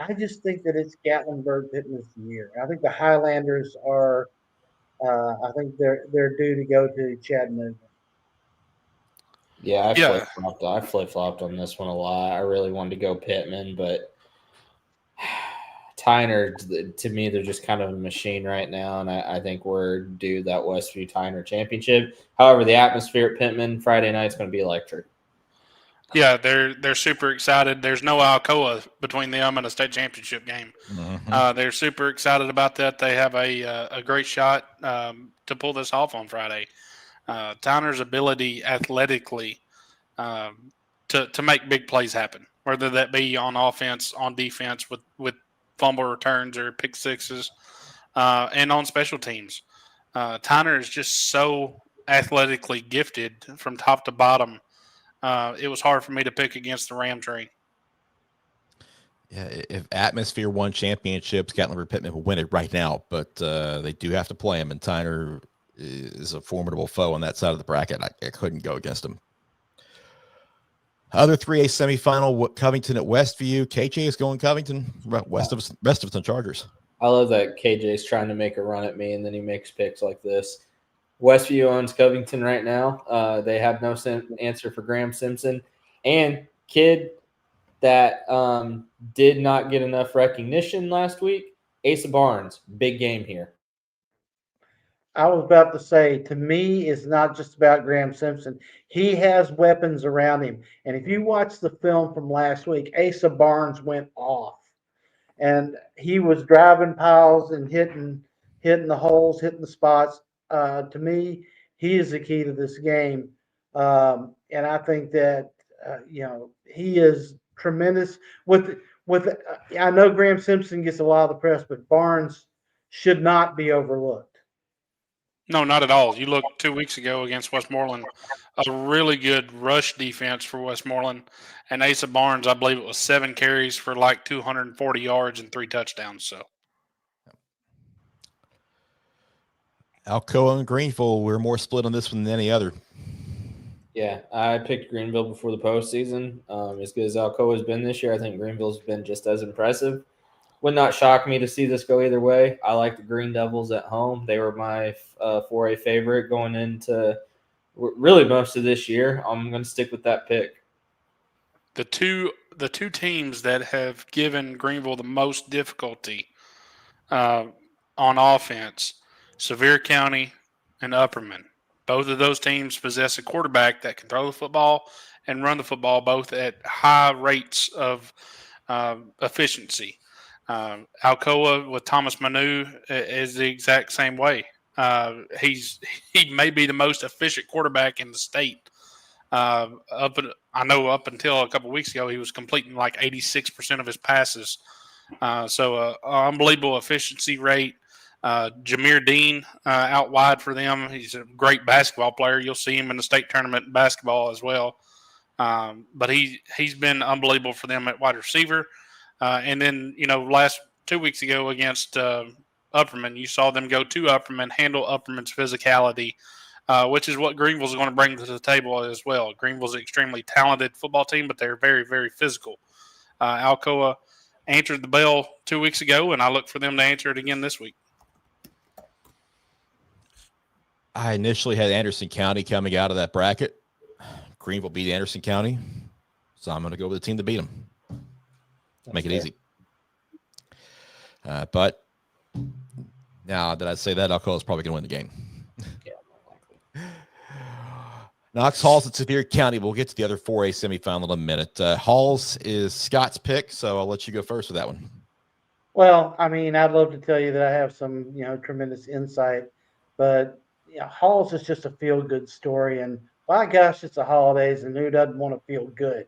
S2: I just think that it's Gatlinburg Pittman's year. I think the Highlanders are. I think they're due to go to Chattanooga.
S4: Yeah,
S3: Yeah.
S4: I flip flopped on this one a lot. I really wanted to go Pittman, but Tyner, to me, they're just kind of a machine right now, and I think we're due that Westview Tyner championship. However, the atmosphere at Pittman Friday night is going to be electric.
S3: Yeah, they're super excited. There's no Alcoa between them and a state championship game.
S1: Mm-hmm.
S3: They're super excited about that. They have a great shot to pull this off on Friday. Tyner's ability athletically to make big plays happen, whether that be on offense, on defense with fumble returns or pick sixes, and on special teams. Tyner is just so athletically gifted from top to bottom. It was hard for me to pick against the Ram train.
S1: Yeah, if Atmosphere won championships, Gatlinburg Pittman will win it right now, but they do have to play him, and Tyner is a formidable foe on that side of the bracket. I couldn't go against him. Other 3A semifinal, Covington at Westview. KJ is going Covington, rest of the Chargers.
S4: I love that KJ's trying to make a run at me, and then he makes picks like this. Westview owns Covington right now. They have no answer for Graham Simpson. And kid that did not get enough recognition last week, Asa Barnes. Big game here.
S2: I was about to say, to me, it's not just about Graham Simpson. He has weapons around him. And if you watch the film from last week, Asa Barnes went off. And he was driving piles and hitting the holes, hitting the spots. To me, he is the key to this game. And I think that, he is tremendous. I know Graham Simpson gets a lot of the press, but Barnes should not be overlooked.
S3: No, not at all. You looked 2 weeks ago against Westmoreland, a really good rush defense for Westmoreland. And Asa Barnes, I believe it was 7 carries for like 240 yards and 3 touchdowns. So
S1: Alcoa and Greenville, we're more split on this one than any other.
S4: Yeah, I picked Greenville before the postseason. As good as Alcoa has been this year, I think Greenville's been just as impressive. Would not shock me to see this go either way. I like the Green Devils at home. They were my 4A favorite going into really most of this year. I'm going to stick with that pick.
S3: the two teams that have given Greenville the most difficulty on offense, Sevier County and Upperman. Both of those teams possess a quarterback that can throw the football and run the football, both at high rates of efficiency. Alcoa with Thomas Manu is the exact same way. He may be the most efficient quarterback in the state. Up until a couple of weeks ago, he was completing like 86% of his passes. So unbelievable efficiency rate. Jameer Dean out wide for them. He's a great basketball player. You'll see him in the state tournament in basketball as well. But he's been unbelievable for them at wide receiver. And then, last 2 weeks ago against Upperman, you saw them go to Upperman, handle Upperman's physicality, which is what Greenville's going to bring to the table as well. Greenville's an extremely talented football team, but they're very, very physical. Alcoa answered the bell 2 weeks ago, and I look for them to answer it again this week.
S1: I initially had Anderson County coming out of that bracket. Greenville beat Anderson County, so I'm going to go with the team to beat them. Make it easy. But now that I say that, Alcoa is probably going to win the game.
S4: Yeah.
S1: Knox Halls at Sevier County. We'll get to the other 4A semifinal in a minute. Halls is Scott's pick, so I'll let you go first with that one.
S2: Well, I mean, I'd love to tell you that I have some, tremendous insight, but Halls is just a feel-good story, and my gosh, it's the holidays, and who doesn't want to feel good?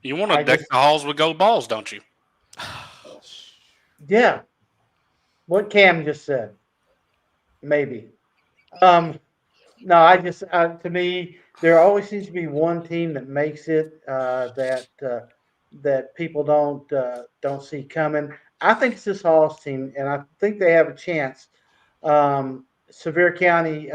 S3: You want to deck the halls with gold balls, don't you?
S2: Yeah. What Cam just said. Maybe. No, to me, there always seems to be one team that makes it that people don't see coming. I think it's this Hall's team, and I think they have a chance. Sevier County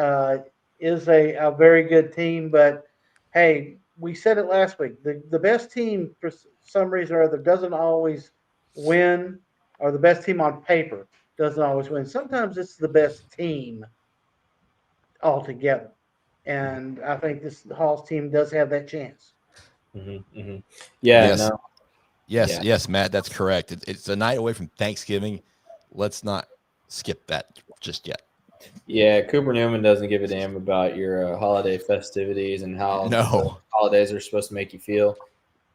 S2: is a very good team, but hey, we said it last week. The best team, for some reason or other, doesn't always win, or the best team on paper doesn't always win. Sometimes it's the best team altogether. And I think this Hall's team does have that chance.
S4: Yeah,
S1: Yes.
S4: no.
S1: Yes,
S4: Yeah.
S1: yes, Matt, that's correct. It's a night away from Thanksgiving. Let's not skip that just yet.
S4: Yeah, Cooper Newman doesn't give a damn about your holiday festivities and how
S1: No.
S4: holidays are supposed to make you feel.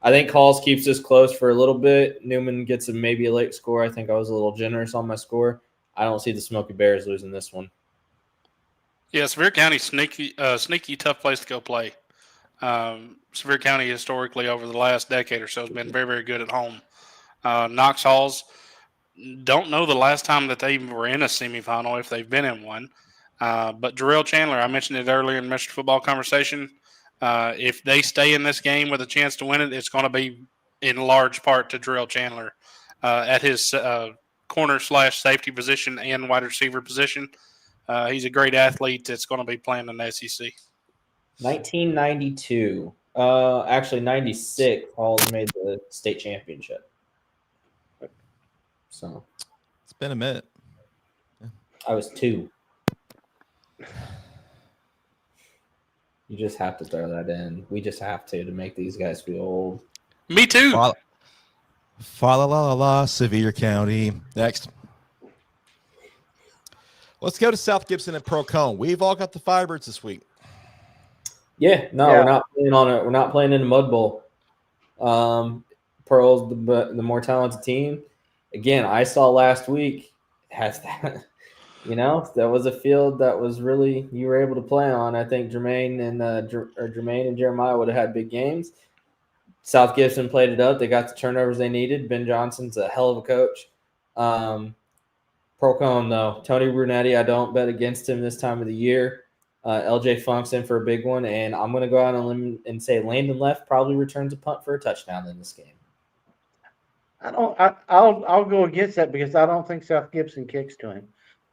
S4: I think Halls keeps this close for a little bit. Newman gets maybe a late score. I think I was a little generous on my score. I don't see the Smoky Bears losing this one.
S3: Yeah, Sevier County, sneaky, tough place to go play. Sevier County historically over the last decade or so has been very, very good at home. Knox Halls, don't know the last time that they were in a semifinal, if they've been in one. But Jarrell Chandler, I mentioned it earlier in Mr. Football Conversation. If they stay in this game with a chance to win it, it's going to be in large part to Jarrell Chandler at his corner/safety position and wide receiver position. He's a great athlete that's going to be playing in the SEC.
S4: 1992. Actually, 96. Halls made the state championship. So
S1: It's been a minute.
S4: I was 2. You just have to throw that in. We just have to make these guys feel old.
S3: Me too.
S1: Fa la la la, Sevier County. Next. Let's go to South Gibson and Procone. We've all got the Firebirds this week.
S4: Yeah, no, we're not playing on it. We're not playing in the Mud Bowl. Pearl's the more talented team. Again, I saw last week has that. That was a field that was really you were able to play on. I think Jermaine and Jeremiah would have had big games. South Gibson played it up. They got the turnovers they needed. Ben Johnson's a hell of a coach. Procone, though, Tony Brunetti, I don't bet against him this time of the year. LJ Funk's in for a big one, and I'm going to go out on a limb and say Landon Leff probably returns a punt for a touchdown in this game.
S2: I'll go against that because I don't think South Gibson kicks to him.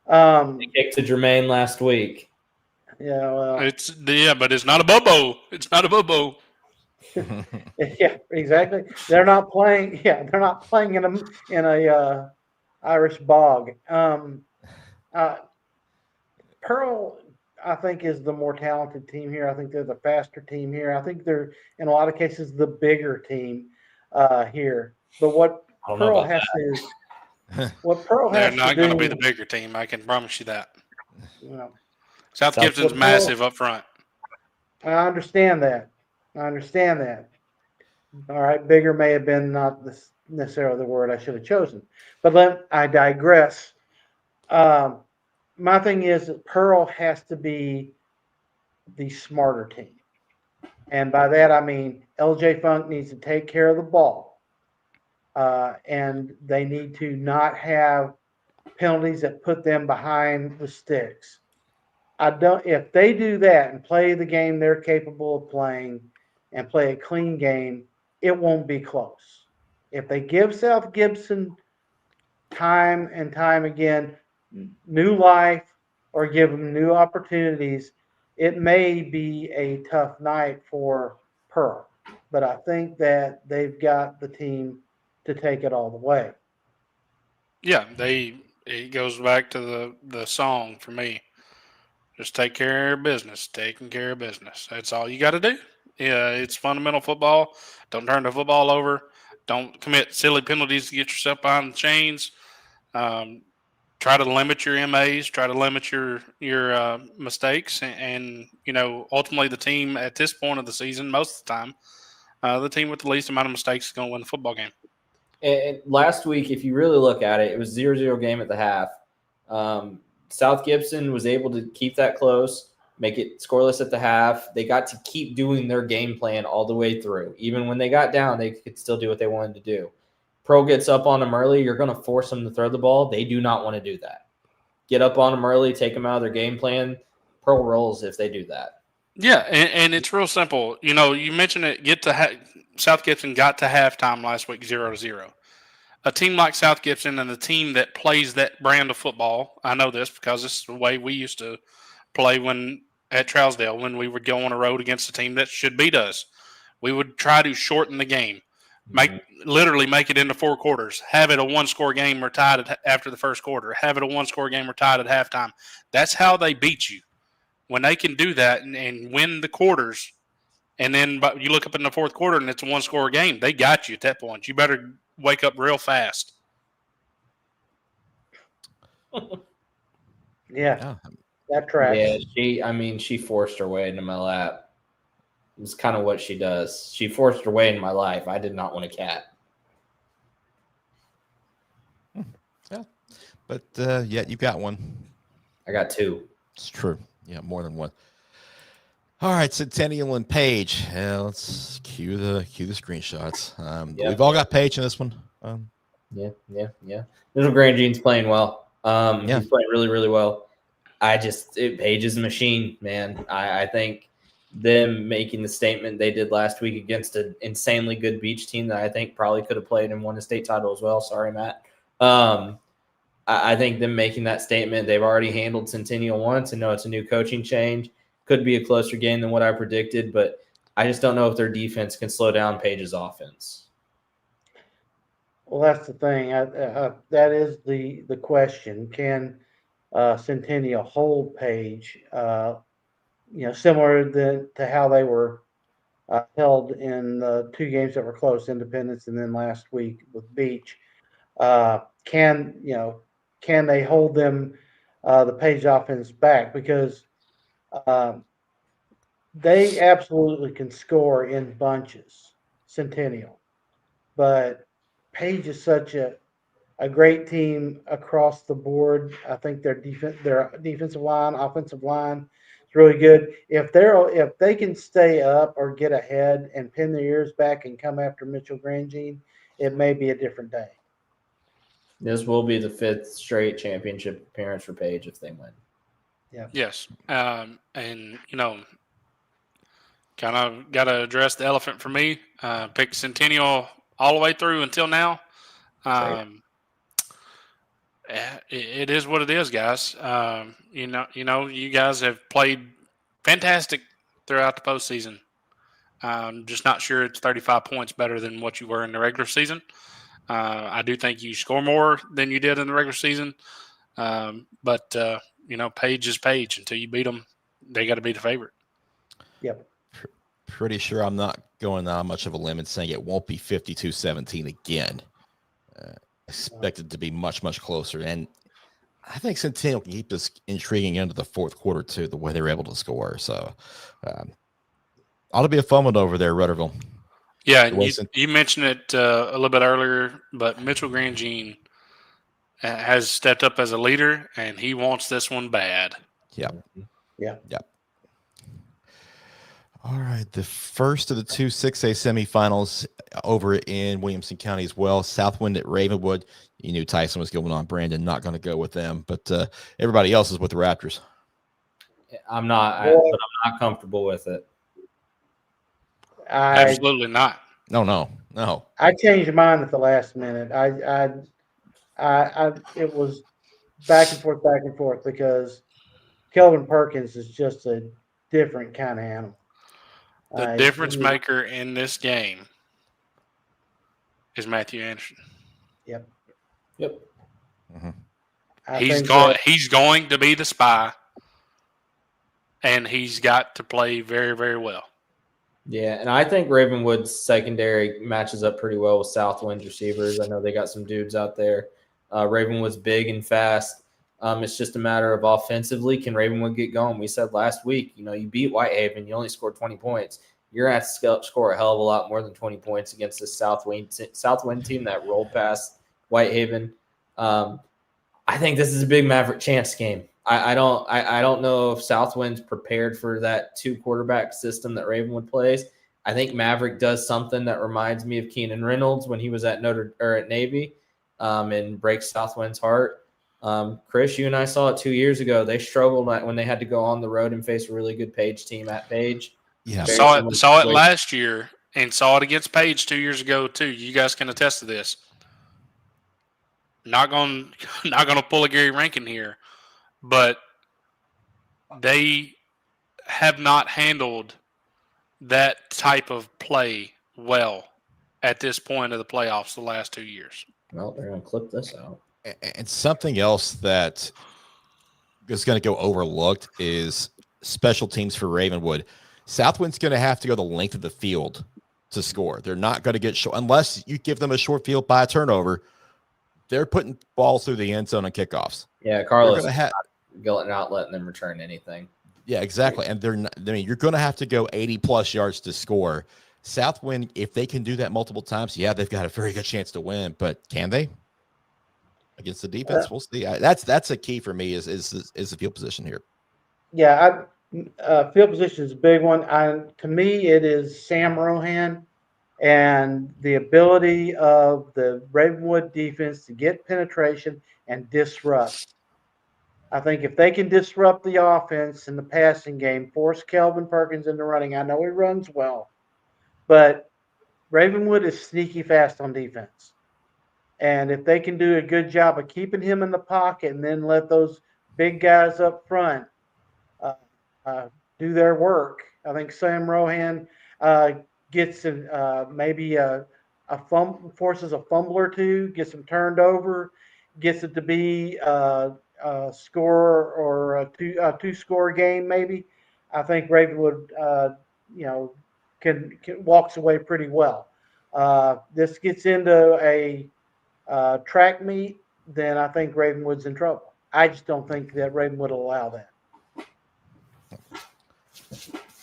S4: They kicked to Jermaine last week.
S2: Yeah, well,
S3: but it's not a bobo. It's not a bobo.
S2: Yeah, exactly. They're not playing. Yeah, they're not playing in a Irish bog. Pearl, I think, is the more talented team here. I think they're the faster team here. I think they're, in a lot of cases, the bigger team here. But what Pearl has to
S3: they're not going to be the bigger team. I can promise you that.
S2: Well,
S3: South Gibson's massive up front.
S2: I understand that. All right, bigger may have been not necessarily the word I should have chosen, but I digress. My thing is that Pearl has to be the smarter team. And by that, I mean LJ Funk needs to take care of the ball. And they need to not have penalties that put them behind the sticks. If they do that and play the game they're capable of playing and play a clean game, it won't be close. If they give South Gibson time and time again, new life, or give them new opportunities, it may be a tough night for Pearl. But I think that they've got the team to take it all the way.
S3: Yeah, it goes back to the song for me. Just take care of business. Taking care of business. That's all you got to do. Yeah, it's fundamental football. Don't turn the football over. Don't commit silly penalties to get yourself behind the chains. Try to limit your MAs. Try to limit your mistakes. And ultimately the team at this point of the season, most of the time, the team with the least amount of mistakes is going to win the football game.
S4: And last week, if you really look at it, it was 0-0 game at the half. South Gibson was able to keep that close, make it scoreless at the half. They got to keep doing their game plan all the way through. Even when they got down, they could still do what they wanted to do. Pro gets up on them early. You're going to force them to throw the ball. They do not want to do that. Get up on them early, take them out of their game plan. pro rolls if they do that.
S3: Yeah, and it's real simple. You mentioned it. South Gibson got to halftime last week 0-0. A team like South Gibson and a team that plays that brand of football, I know this because it's the way we used to play at Trousdale when we would go on a road against a team that should beat us. We would try to shorten the game, literally make it into 4 quarters, have it a 1-score game or tied after the first quarter, have it a 1-score game or tied at halftime. That's how they beat you. When they can do that and win the quarters, and then you look up in the fourth quarter and it's a 1-score game, they got you at that point. You better wake up real fast.
S2: Yeah, that tracks.
S4: Yeah, she forced her way into my lap. It's kind of what she does. She forced her way into my life. I did not want a cat.
S1: Yeah, but you got one.
S4: I got 2.
S1: It's true. Yeah, more than one. All right, Centennial and Page. Let's cue the screenshots. We've all got Page in this one.
S4: Yeah. Little Grandjean's playing well. He's playing really, really well. Page is a machine, man. I think them making the statement they did last week against an insanely good Beach team that I think probably could have played and won a state title as well. Sorry, Matt. I think them making that statement, they've already handled Centennial once and know it's a new coaching change. Could be a closer game than what I predicted, but I just don't know if their defense can slow down Page's offense.
S2: Well, that's the thing. That is the question. Can Centennial hold Page? Similar to how they were held in the 2 games that were close, Independence and then last week with Beach. Can they hold them, the Page offense back? Because they absolutely can score in bunches, Centennial. But Page is such a great team across the board. I think their defensive line, offensive line is really good. If they can stay up or get ahead and pin their ears back and come after Mitchell Grandjean, it may be a different day.
S4: This will be the 5th straight championship appearance for Page if they win.
S2: Yeah.
S3: Yes. And, kind of got to address the elephant for me. Picked Centennial all the way through until now. It is what it is, guys. You guys have played fantastic throughout the postseason. Just not sure it's 35 points better than what you were in the regular season. I do think you score more than you did in the regular season. But Page is Page. Until you beat them, they got to be the favorite.
S2: Yep.
S1: Pretty sure I'm not going on much of a limb and saying it won't be 52-17 again. Expect it to be much, much closer. And I think Centennial can keep this intriguing into the fourth quarter, too, the way they were able to score. So, ought to be a fun one over there, Rudderville.
S3: Yeah, and you mentioned it a little bit earlier, but Mitchell Grandjean has stepped up as a leader, and he wants this one bad.
S1: Yep.
S2: Yeah.
S1: Yep. All right, the first of the 2 6A semifinals over in Williamson County as well. Southwind at Ravenwood. You knew Tyson was going on. Brandon not going to go with them, but everybody else is with the Raptors.
S4: I'm not, but I'm not comfortable with it.
S3: Absolutely not.
S1: No.
S2: I changed mine at the last minute. It was back and forth because Kelvin Perkins is just a different kind of animal.
S3: The difference maker in this game is Matthew Anderson.
S2: Yep.
S3: Mm-hmm. He's going to be the spy, and he's got to play very, very well.
S4: Yeah, and I think Ravenwood's secondary matches up pretty well with Southwind's receivers. I know they got some dudes out there. Ravenwood's big and fast. It's just a matter of offensively, can Ravenwood get going? We said last week, you beat Whitehaven, you only scored 20 points. You're going to have to score a hell of a lot more than 20 points against this Southwind team that rolled past Whitehaven. I think this is a big Maverick chance game. I don't know if Southwind's prepared for that 2-quarterback system that Ravenwood plays. I think Maverick does something that reminds me of Keenan Reynolds when he was at Navy, and breaks Southwind's heart. Chris, you and I saw it 2 years ago. They struggled when they had to go on the road and face a really good Page team at Page.
S1: Yeah,
S3: saw it last year and saw it against Page 2 years ago too. You guys can attest to this. Not going to pull a Gary Rankin here, but they have not handled that type of play well at this point of the playoffs the last 2 years.
S4: Well, they're going to clip this out.
S1: And something else that is going to go overlooked is special teams for Ravenwood. Southwind's going to have to go the length of the field to score. They're not going to get short unless you give them a short field by a turnover. They're putting balls through the end zone on kickoffs.
S4: Yeah, Carlos not letting them return anything.
S1: Yeah, exactly. And you're going to have to go 80-plus yards to score. Southwind, if they can do that multiple times, yeah, they've got a very good chance to win. But can they? Against the defense, we'll see. That's a key for me is the field position here.
S2: Yeah, field position is a big one. To me, it is Sam Rohan and the ability of the Ravenwood defense to get penetration and disrupt. I think if they can disrupt the offense in the passing game, force Kelvin Perkins into running. I know he runs well, but Ravenwood is sneaky fast on defense. And if they can do a good job of keeping him in the pocket and then let those big guys up front do their work, I think Sam Rohan gets maybe forces a fumble or two, gets them turned over, gets it to be a score or a two-score game maybe. I think Ravenwood, can walks away pretty well. This gets into a track meet, then I think Ravenwood's in trouble. I just don't think that Ravenwood will allow that.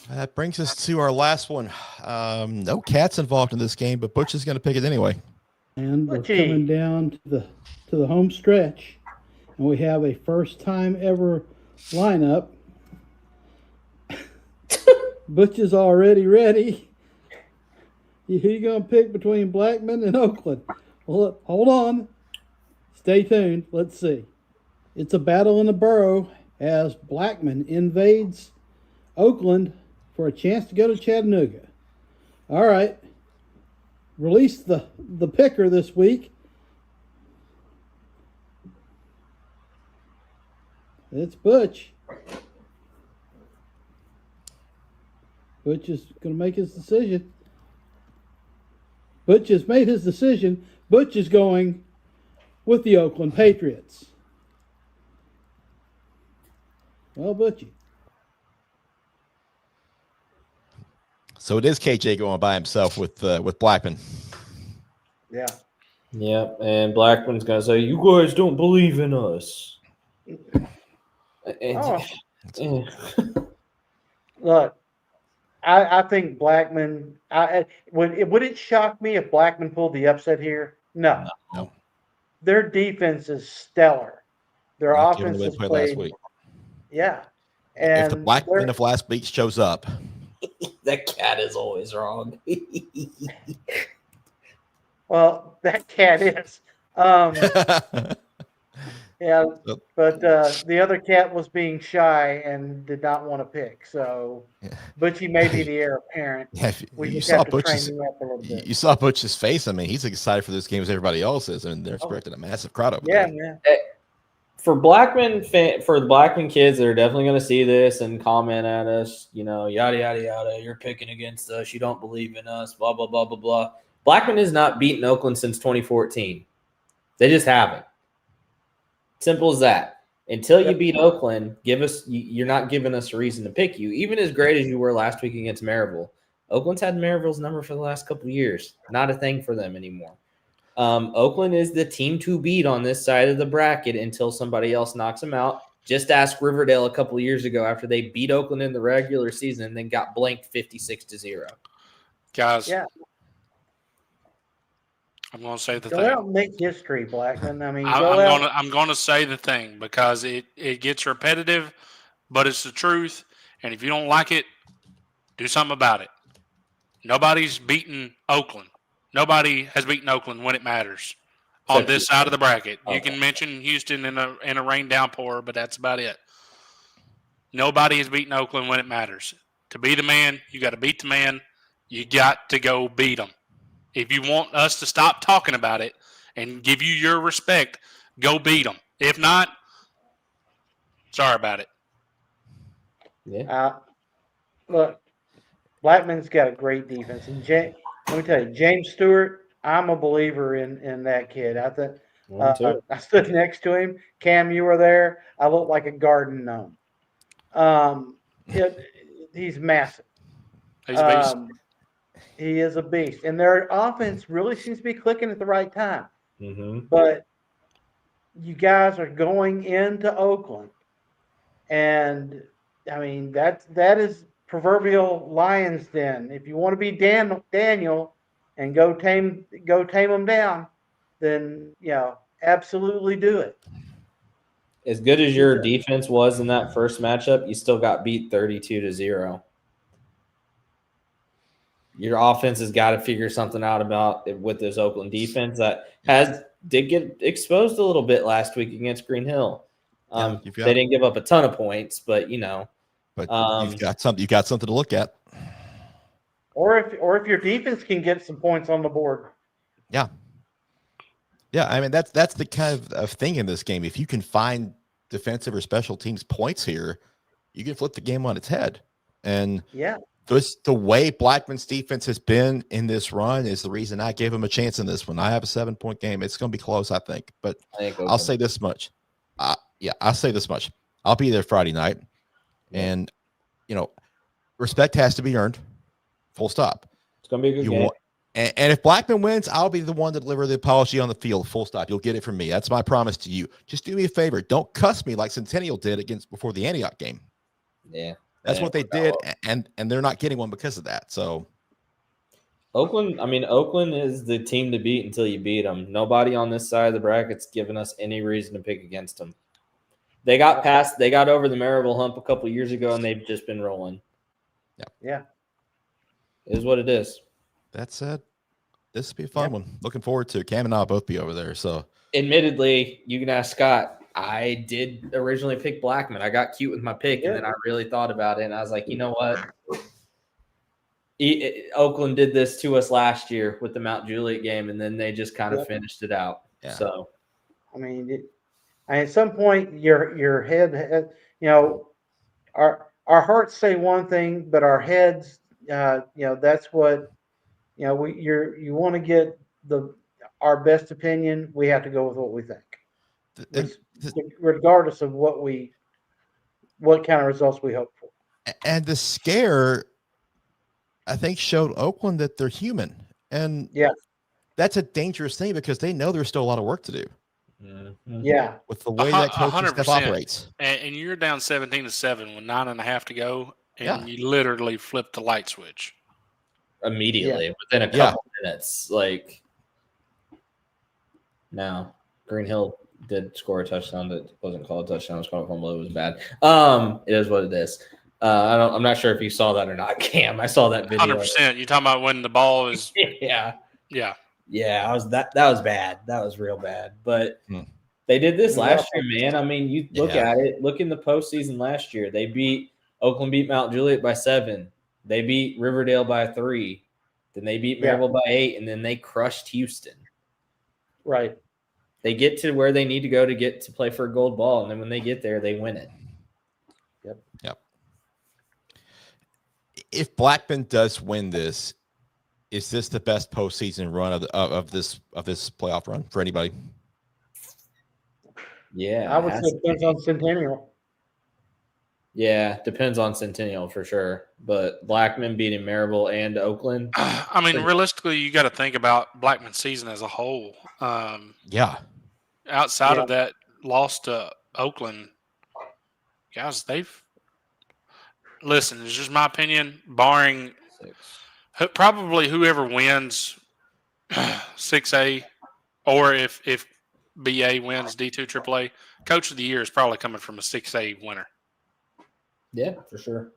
S1: That brings us to our last one. No cats involved in this game, but Butch is going to pick it anyway.
S6: And we're coming down to the home stretch, and we have a first time ever lineup. Butch is already ready. Who you going to pick between Blackman and Oakland? Well, hold on. Stay tuned. Let's see. It's a battle in the borough as Blackman invades Oakland for a chance to go to Chattanooga. All right. Release the picker this week. It's Butch. Butch is going to make his decision. Butch has made his decision. Butch is going with the Oakland Patriots. Well, Butchie.
S1: So it is KJ going by himself with Blackman.
S2: Yeah.
S4: Yep, and Blackman's going to say, "You guys don't believe in us."
S2: Look, I think Blackman. Would it shock me if Blackman pulled the upset here? No. Their defense is stellar. Their offense is played last week. Yeah, and
S1: if the Blackman of last week shows up,
S4: that cat is always wrong.
S2: Well, that cat is. Yeah, but the other cat was being shy and did not want to pick. So, Butchie may be the heir apparent.
S1: Yeah,
S2: we just have to train him up a little bit.
S1: You saw Butch's face. I mean, he's excited for this game as everybody else is, and they're expecting a massive crowd over there.
S2: Yeah, man.
S4: For the Blackman kids that are definitely going to see this and comment at us, yada, yada, yada, you're picking against us, you don't believe in us, blah, blah, blah, blah, blah. Blackman has not beaten Oakland since 2014. They just haven't. Simple as that. Until you beat Oakland, you're not giving us a reason to pick you. Even as great as you were last week against Maryville, Oakland's had Maryville's number for the last couple of years. Not a thing for them anymore. Oakland is the team to beat on this side of the bracket until somebody else knocks them out. Just ask Riverdale a couple of years ago after they beat Oakland in the regular season and then got blanked 56-0.
S3: Guys, I'm going to say the
S2: Go
S3: thing.
S2: out and make history, Blackman. I mean,
S3: I'm going to say the thing because it gets repetitive, but it's the truth. And if you don't like it, do something about it. Nobody's beaten Oakland. Nobody has beaten Oakland when it matters. on this side of the bracket. You can mention Houston in a rain downpour, but that's about it. Nobody has beaten Oakland when it matters. To be the man, you got to beat the man. You got to go beat them. If you want us to stop talking about it and give you your respect, go beat them. If not, sorry about it.
S4: Yeah.
S2: Look, Blackman's got a great defense, and let me tell you, James Stewart, I'm a believer in that kid. I think I stood next to him. Cam, you were there. I looked like a garden gnome. He's massive.
S3: He's a beast.
S2: He is a beast, and their offense really seems to be clicking at the right time.
S4: Mm-hmm.
S2: But you guys are going into Oakland, and I mean that is proverbial lion's den. If you want to be Daniel and go tame them down, then absolutely do it.
S4: As good as your defense was in that first matchup, you still got beat 32-0. Your offense has got to figure something out about it with this Oakland defense that did get exposed a little bit last week against Green Hill. They didn't give up a ton of points, but
S1: But you've got something to look at.
S2: Or if your defense can get some points on the board.
S1: Yeah. Yeah, I mean that's the kind of thing in this game. If you can find defensive or special teams points here, you can flip the game on its head. And the way Blackman's defense has been in this run is the reason I gave him a chance in this one. I have a 7-point game. It's going to be close, I think. But I'll say this much. I'll say this much. I'll be there Friday night. And, respect has to be earned. Full stop.
S4: It's going to be a good game.
S1: And if Blackman wins, I'll be the one to deliver the apology on the field. Full stop. You'll get it from me. That's my promise to you. Just do me a favor. Don't cuss me like Centennial did before the Antioch game.
S4: Yeah.
S1: That's what they did, and they're not getting one because of that. So
S4: Oakland is the team to beat until you beat them. Nobody on this side of the bracket's given us any reason to pick against them. They got over the Maryville hump a couple years ago, and they've just been rolling.
S2: Yeah.
S4: It is what it is.
S1: That said, this will be a fun one. Looking forward to it. Cam and I will both be over there. So,
S4: admittedly, you can ask Scott. I did originally pick Blackman. I got cute with my pick, and then I really thought about it, and I was like, you know what? Oakland did this to us last year with the Mount Juliet game, and then they just kind of finished it out. Yeah. So,
S2: at some point, your head, our hearts say one thing, but our heads, that's what, you want to get our best opinion. We have to go with what we think. Regardless of what kind of results we hope for.
S1: And the scare, I think, showed Oakland that they're human. And that's a dangerous thing because they know there's still a lot of work to do.
S4: Mm-hmm.
S2: Yeah.
S1: With the way that coaching staff operates.
S3: And you're down 17-7 with 9.5 to go, and you literally flip the light switch.
S4: Immediately, within a couple minutes. Now, Green Hill did score a touchdown that wasn't called a touchdown. It was called a fumble. It was bad. It is what it is. I'm not sure if you saw that or not, Cam. I saw that video.
S3: 100%. You talking about when the ball is?
S4: Yeah.
S3: Yeah.
S4: That was bad. That was real bad. But they did this last year, man. I mean, you look at it. Look in the postseason last year. Oakland beat Mount Juliet by 7. They beat Riverdale by 3. Then they beat Maryville by 8, and then they crushed Houston.
S2: Right.
S4: They get to where they need to go to get to play for a gold ball, and then when they get there, they win it.
S1: Yep. If Blackman does win this, is this the best postseason run of this playoff run for anybody?
S4: Yeah,
S2: I would say it depends on Centennial.
S4: Yeah, depends on Centennial for sure. But Blackman beating Maryville and Oakland.
S3: I mean, realistically, you got to think about Blackman's season as a whole. Outside of that loss to Oakland, guys, listen, it's just my opinion, barring probably whoever wins 6A, or if BA wins D2 AAA, Coach of the Year is probably coming from a 6A winner.
S4: Yeah, for sure.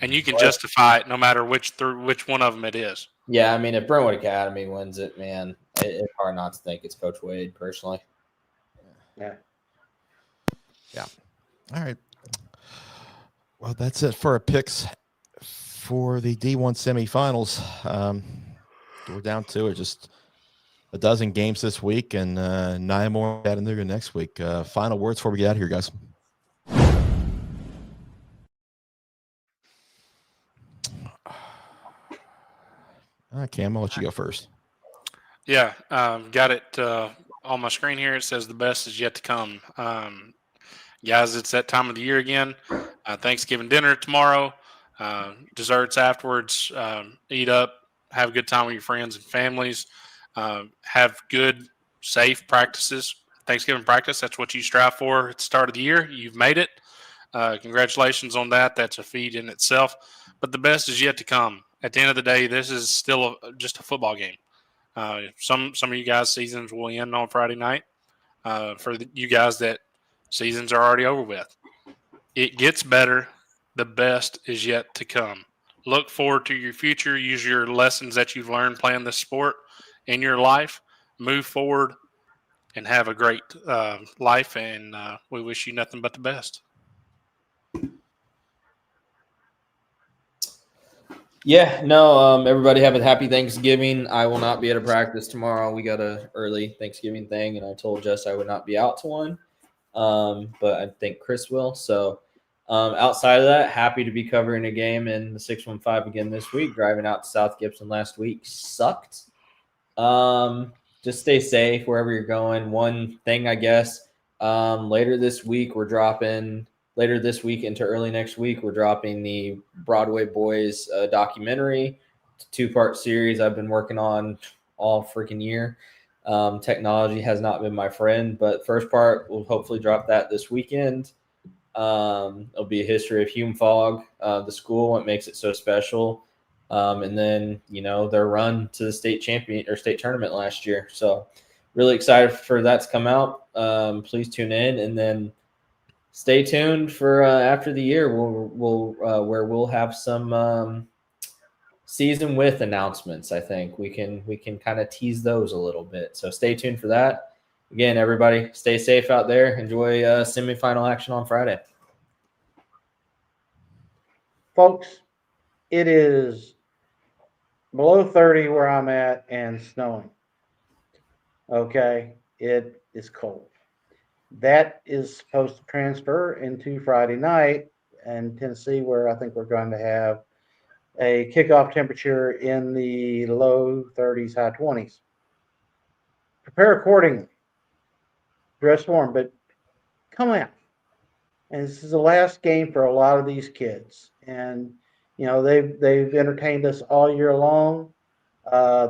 S3: And you can justify it no matter which one of them it is.
S4: Yeah, I mean, if Brentwood Academy wins it, man, it's hard not to think it's Coach Wade personally.
S2: Yeah.
S1: All right. Well, that's it for our picks for the D1 semifinals. We're down to it. Just a dozen games this week and 9 more in Chattanooga next week. Final words before we get out of here, guys. Cam, I'll let you go first.
S3: Yeah, got it on my screen here. It says the best is yet to come. Guys, it's that time of the year again. Thanksgiving dinner tomorrow, desserts afterwards. Eat up, have a good time with your friends and families. Have good, safe practices. Thanksgiving practice, that's what you strive for at the start of the year. You've made it. Congratulations on that. That's a feat in itself. But the best is yet to come. At the end of the day, this is still just a football game. Some of you guys' seasons will end on Friday night. For you guys that seasons are already over with, it gets better. The best is yet to come. Look forward to your future. Use your lessons that you've learned playing this sport in your life. Move forward and have a great life. And we wish you nothing but the best.
S4: Yeah, no, everybody have a happy Thanksgiving. I will not be at a practice tomorrow. We got a early Thanksgiving thing, and I told Jess I would not be out to one, but I think Chris will. So outside of that, happy to be covering a game in the 615 again this week. Driving out to South Gibson last week sucked. Just stay safe wherever you're going. One thing, I guess, later this week into early next week, we're dropping the Broadway Boys documentary. It's a 2-part series I've been working on all freaking year. Technology has not been my friend, but first part, we'll hopefully drop that this weekend. It'll be a history of Hume Fog, the school, what makes it so special. And then, their run to the state tournament last year. So really excited for that to come out. Please tune in, and then stay tuned for after the year. We'll have some season with announcements. I think we can kind of tease those a little bit. So stay tuned for that. Again, everybody, stay safe out there. Enjoy semifinal action on Friday.
S2: Folks, it is below 30 where I'm at and snowing. Okay, it is cold. That is supposed to transfer into Friday night in Tennessee, where I think we're going to have a kickoff temperature in the low 30s, high 20s. Prepare accordingly. Dress warm, but come out. And this is the last game for a lot of these kids. And, they've entertained us all year long.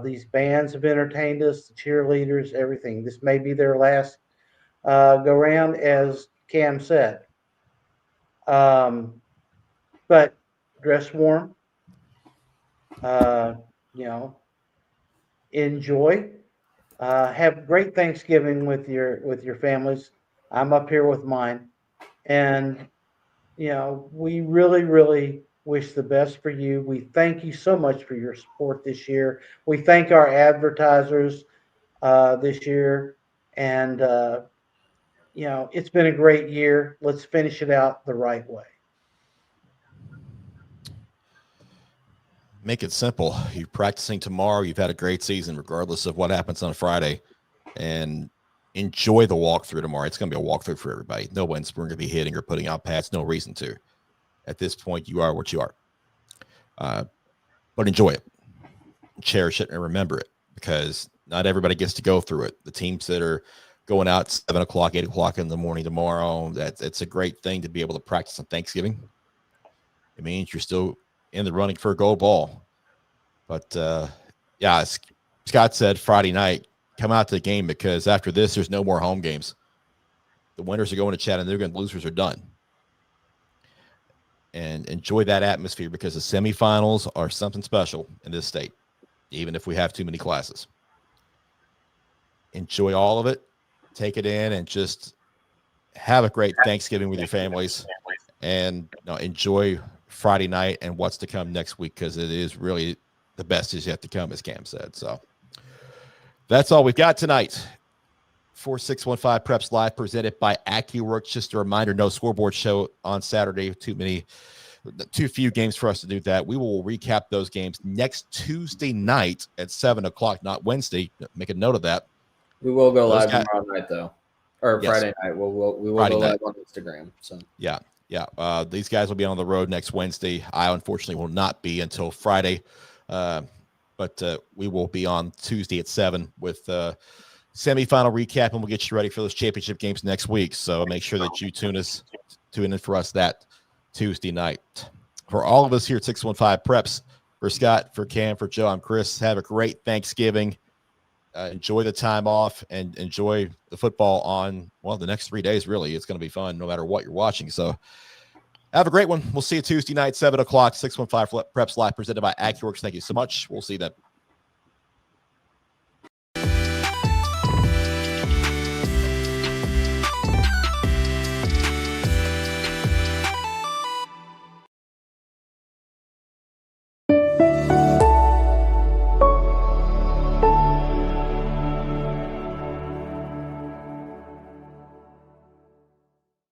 S2: These bands have entertained us, the cheerleaders, everything. This may be their last go round, as Cam said. But dress warm. Enjoy. Have great Thanksgiving with your families. I'm up here with mine, and we really, really wish the best for you. We thank you so much for your support this year. We thank our advertisers this year, and it's been a great year. Let's finish it out the right way.
S1: Make it simple. You're practicing tomorrow. You've had a great season, regardless of what happens on Friday, and enjoy the walkthrough tomorrow. It's going to be a walkthrough for everybody. No one's going to be hitting or putting out pads. No reason to. At this point, you are what you are. But enjoy it, cherish it, and remember it, because not everybody gets to go through it. The teams that are going out 7 o'clock, 8 o'clock in the morning tomorrow, it's a great thing to be able to practice on Thanksgiving. It means you're still in the running for a gold ball. But as Scott said, Friday night, come out to the game, because after this, there's no more home games. The winners are going to Chattanooga and losers are done. And enjoy that atmosphere, because the semifinals are something special in this state, even if we have too many classes. Enjoy all of it. Take it in and just have a great Thanksgiving with your families, and enjoy Friday night and what's to come next week, because it is really the best is yet to come, as Cam said. So That's all we've got tonight. 4615 Preps Live presented by AccuWorks. Just a reminder, no scoreboard show on Saturday. Too few games for us to do that. We will recap those games next Tuesday night at 7 o'clock, not Wednesday. Make a note of that.
S4: We will go live tomorrow night, though, or
S1: Yes.
S4: Friday night. We will
S1: Friday
S4: go
S1: night.
S4: live on Instagram. So
S1: Yeah. These guys will be on the road next Wednesday. I unfortunately will not be until Friday, but we will be on Tuesday at 7 with semifinal recap, and we'll get you ready for those championship games next week. So make sure that you tune in for us that Tuesday night. For all of us here at 615 Preps, for Scott, for Cam, for Joe, I'm Chris. Have a great Thanksgiving. Enjoy the time off and enjoy the football on, the next 3 days, really. It's going to be fun no matter what you're watching. So have a great one. We'll see you Tuesday night, 7 o'clock, 615 Preps Live, presented by AccuWorks. Thank you so much. We'll see you then.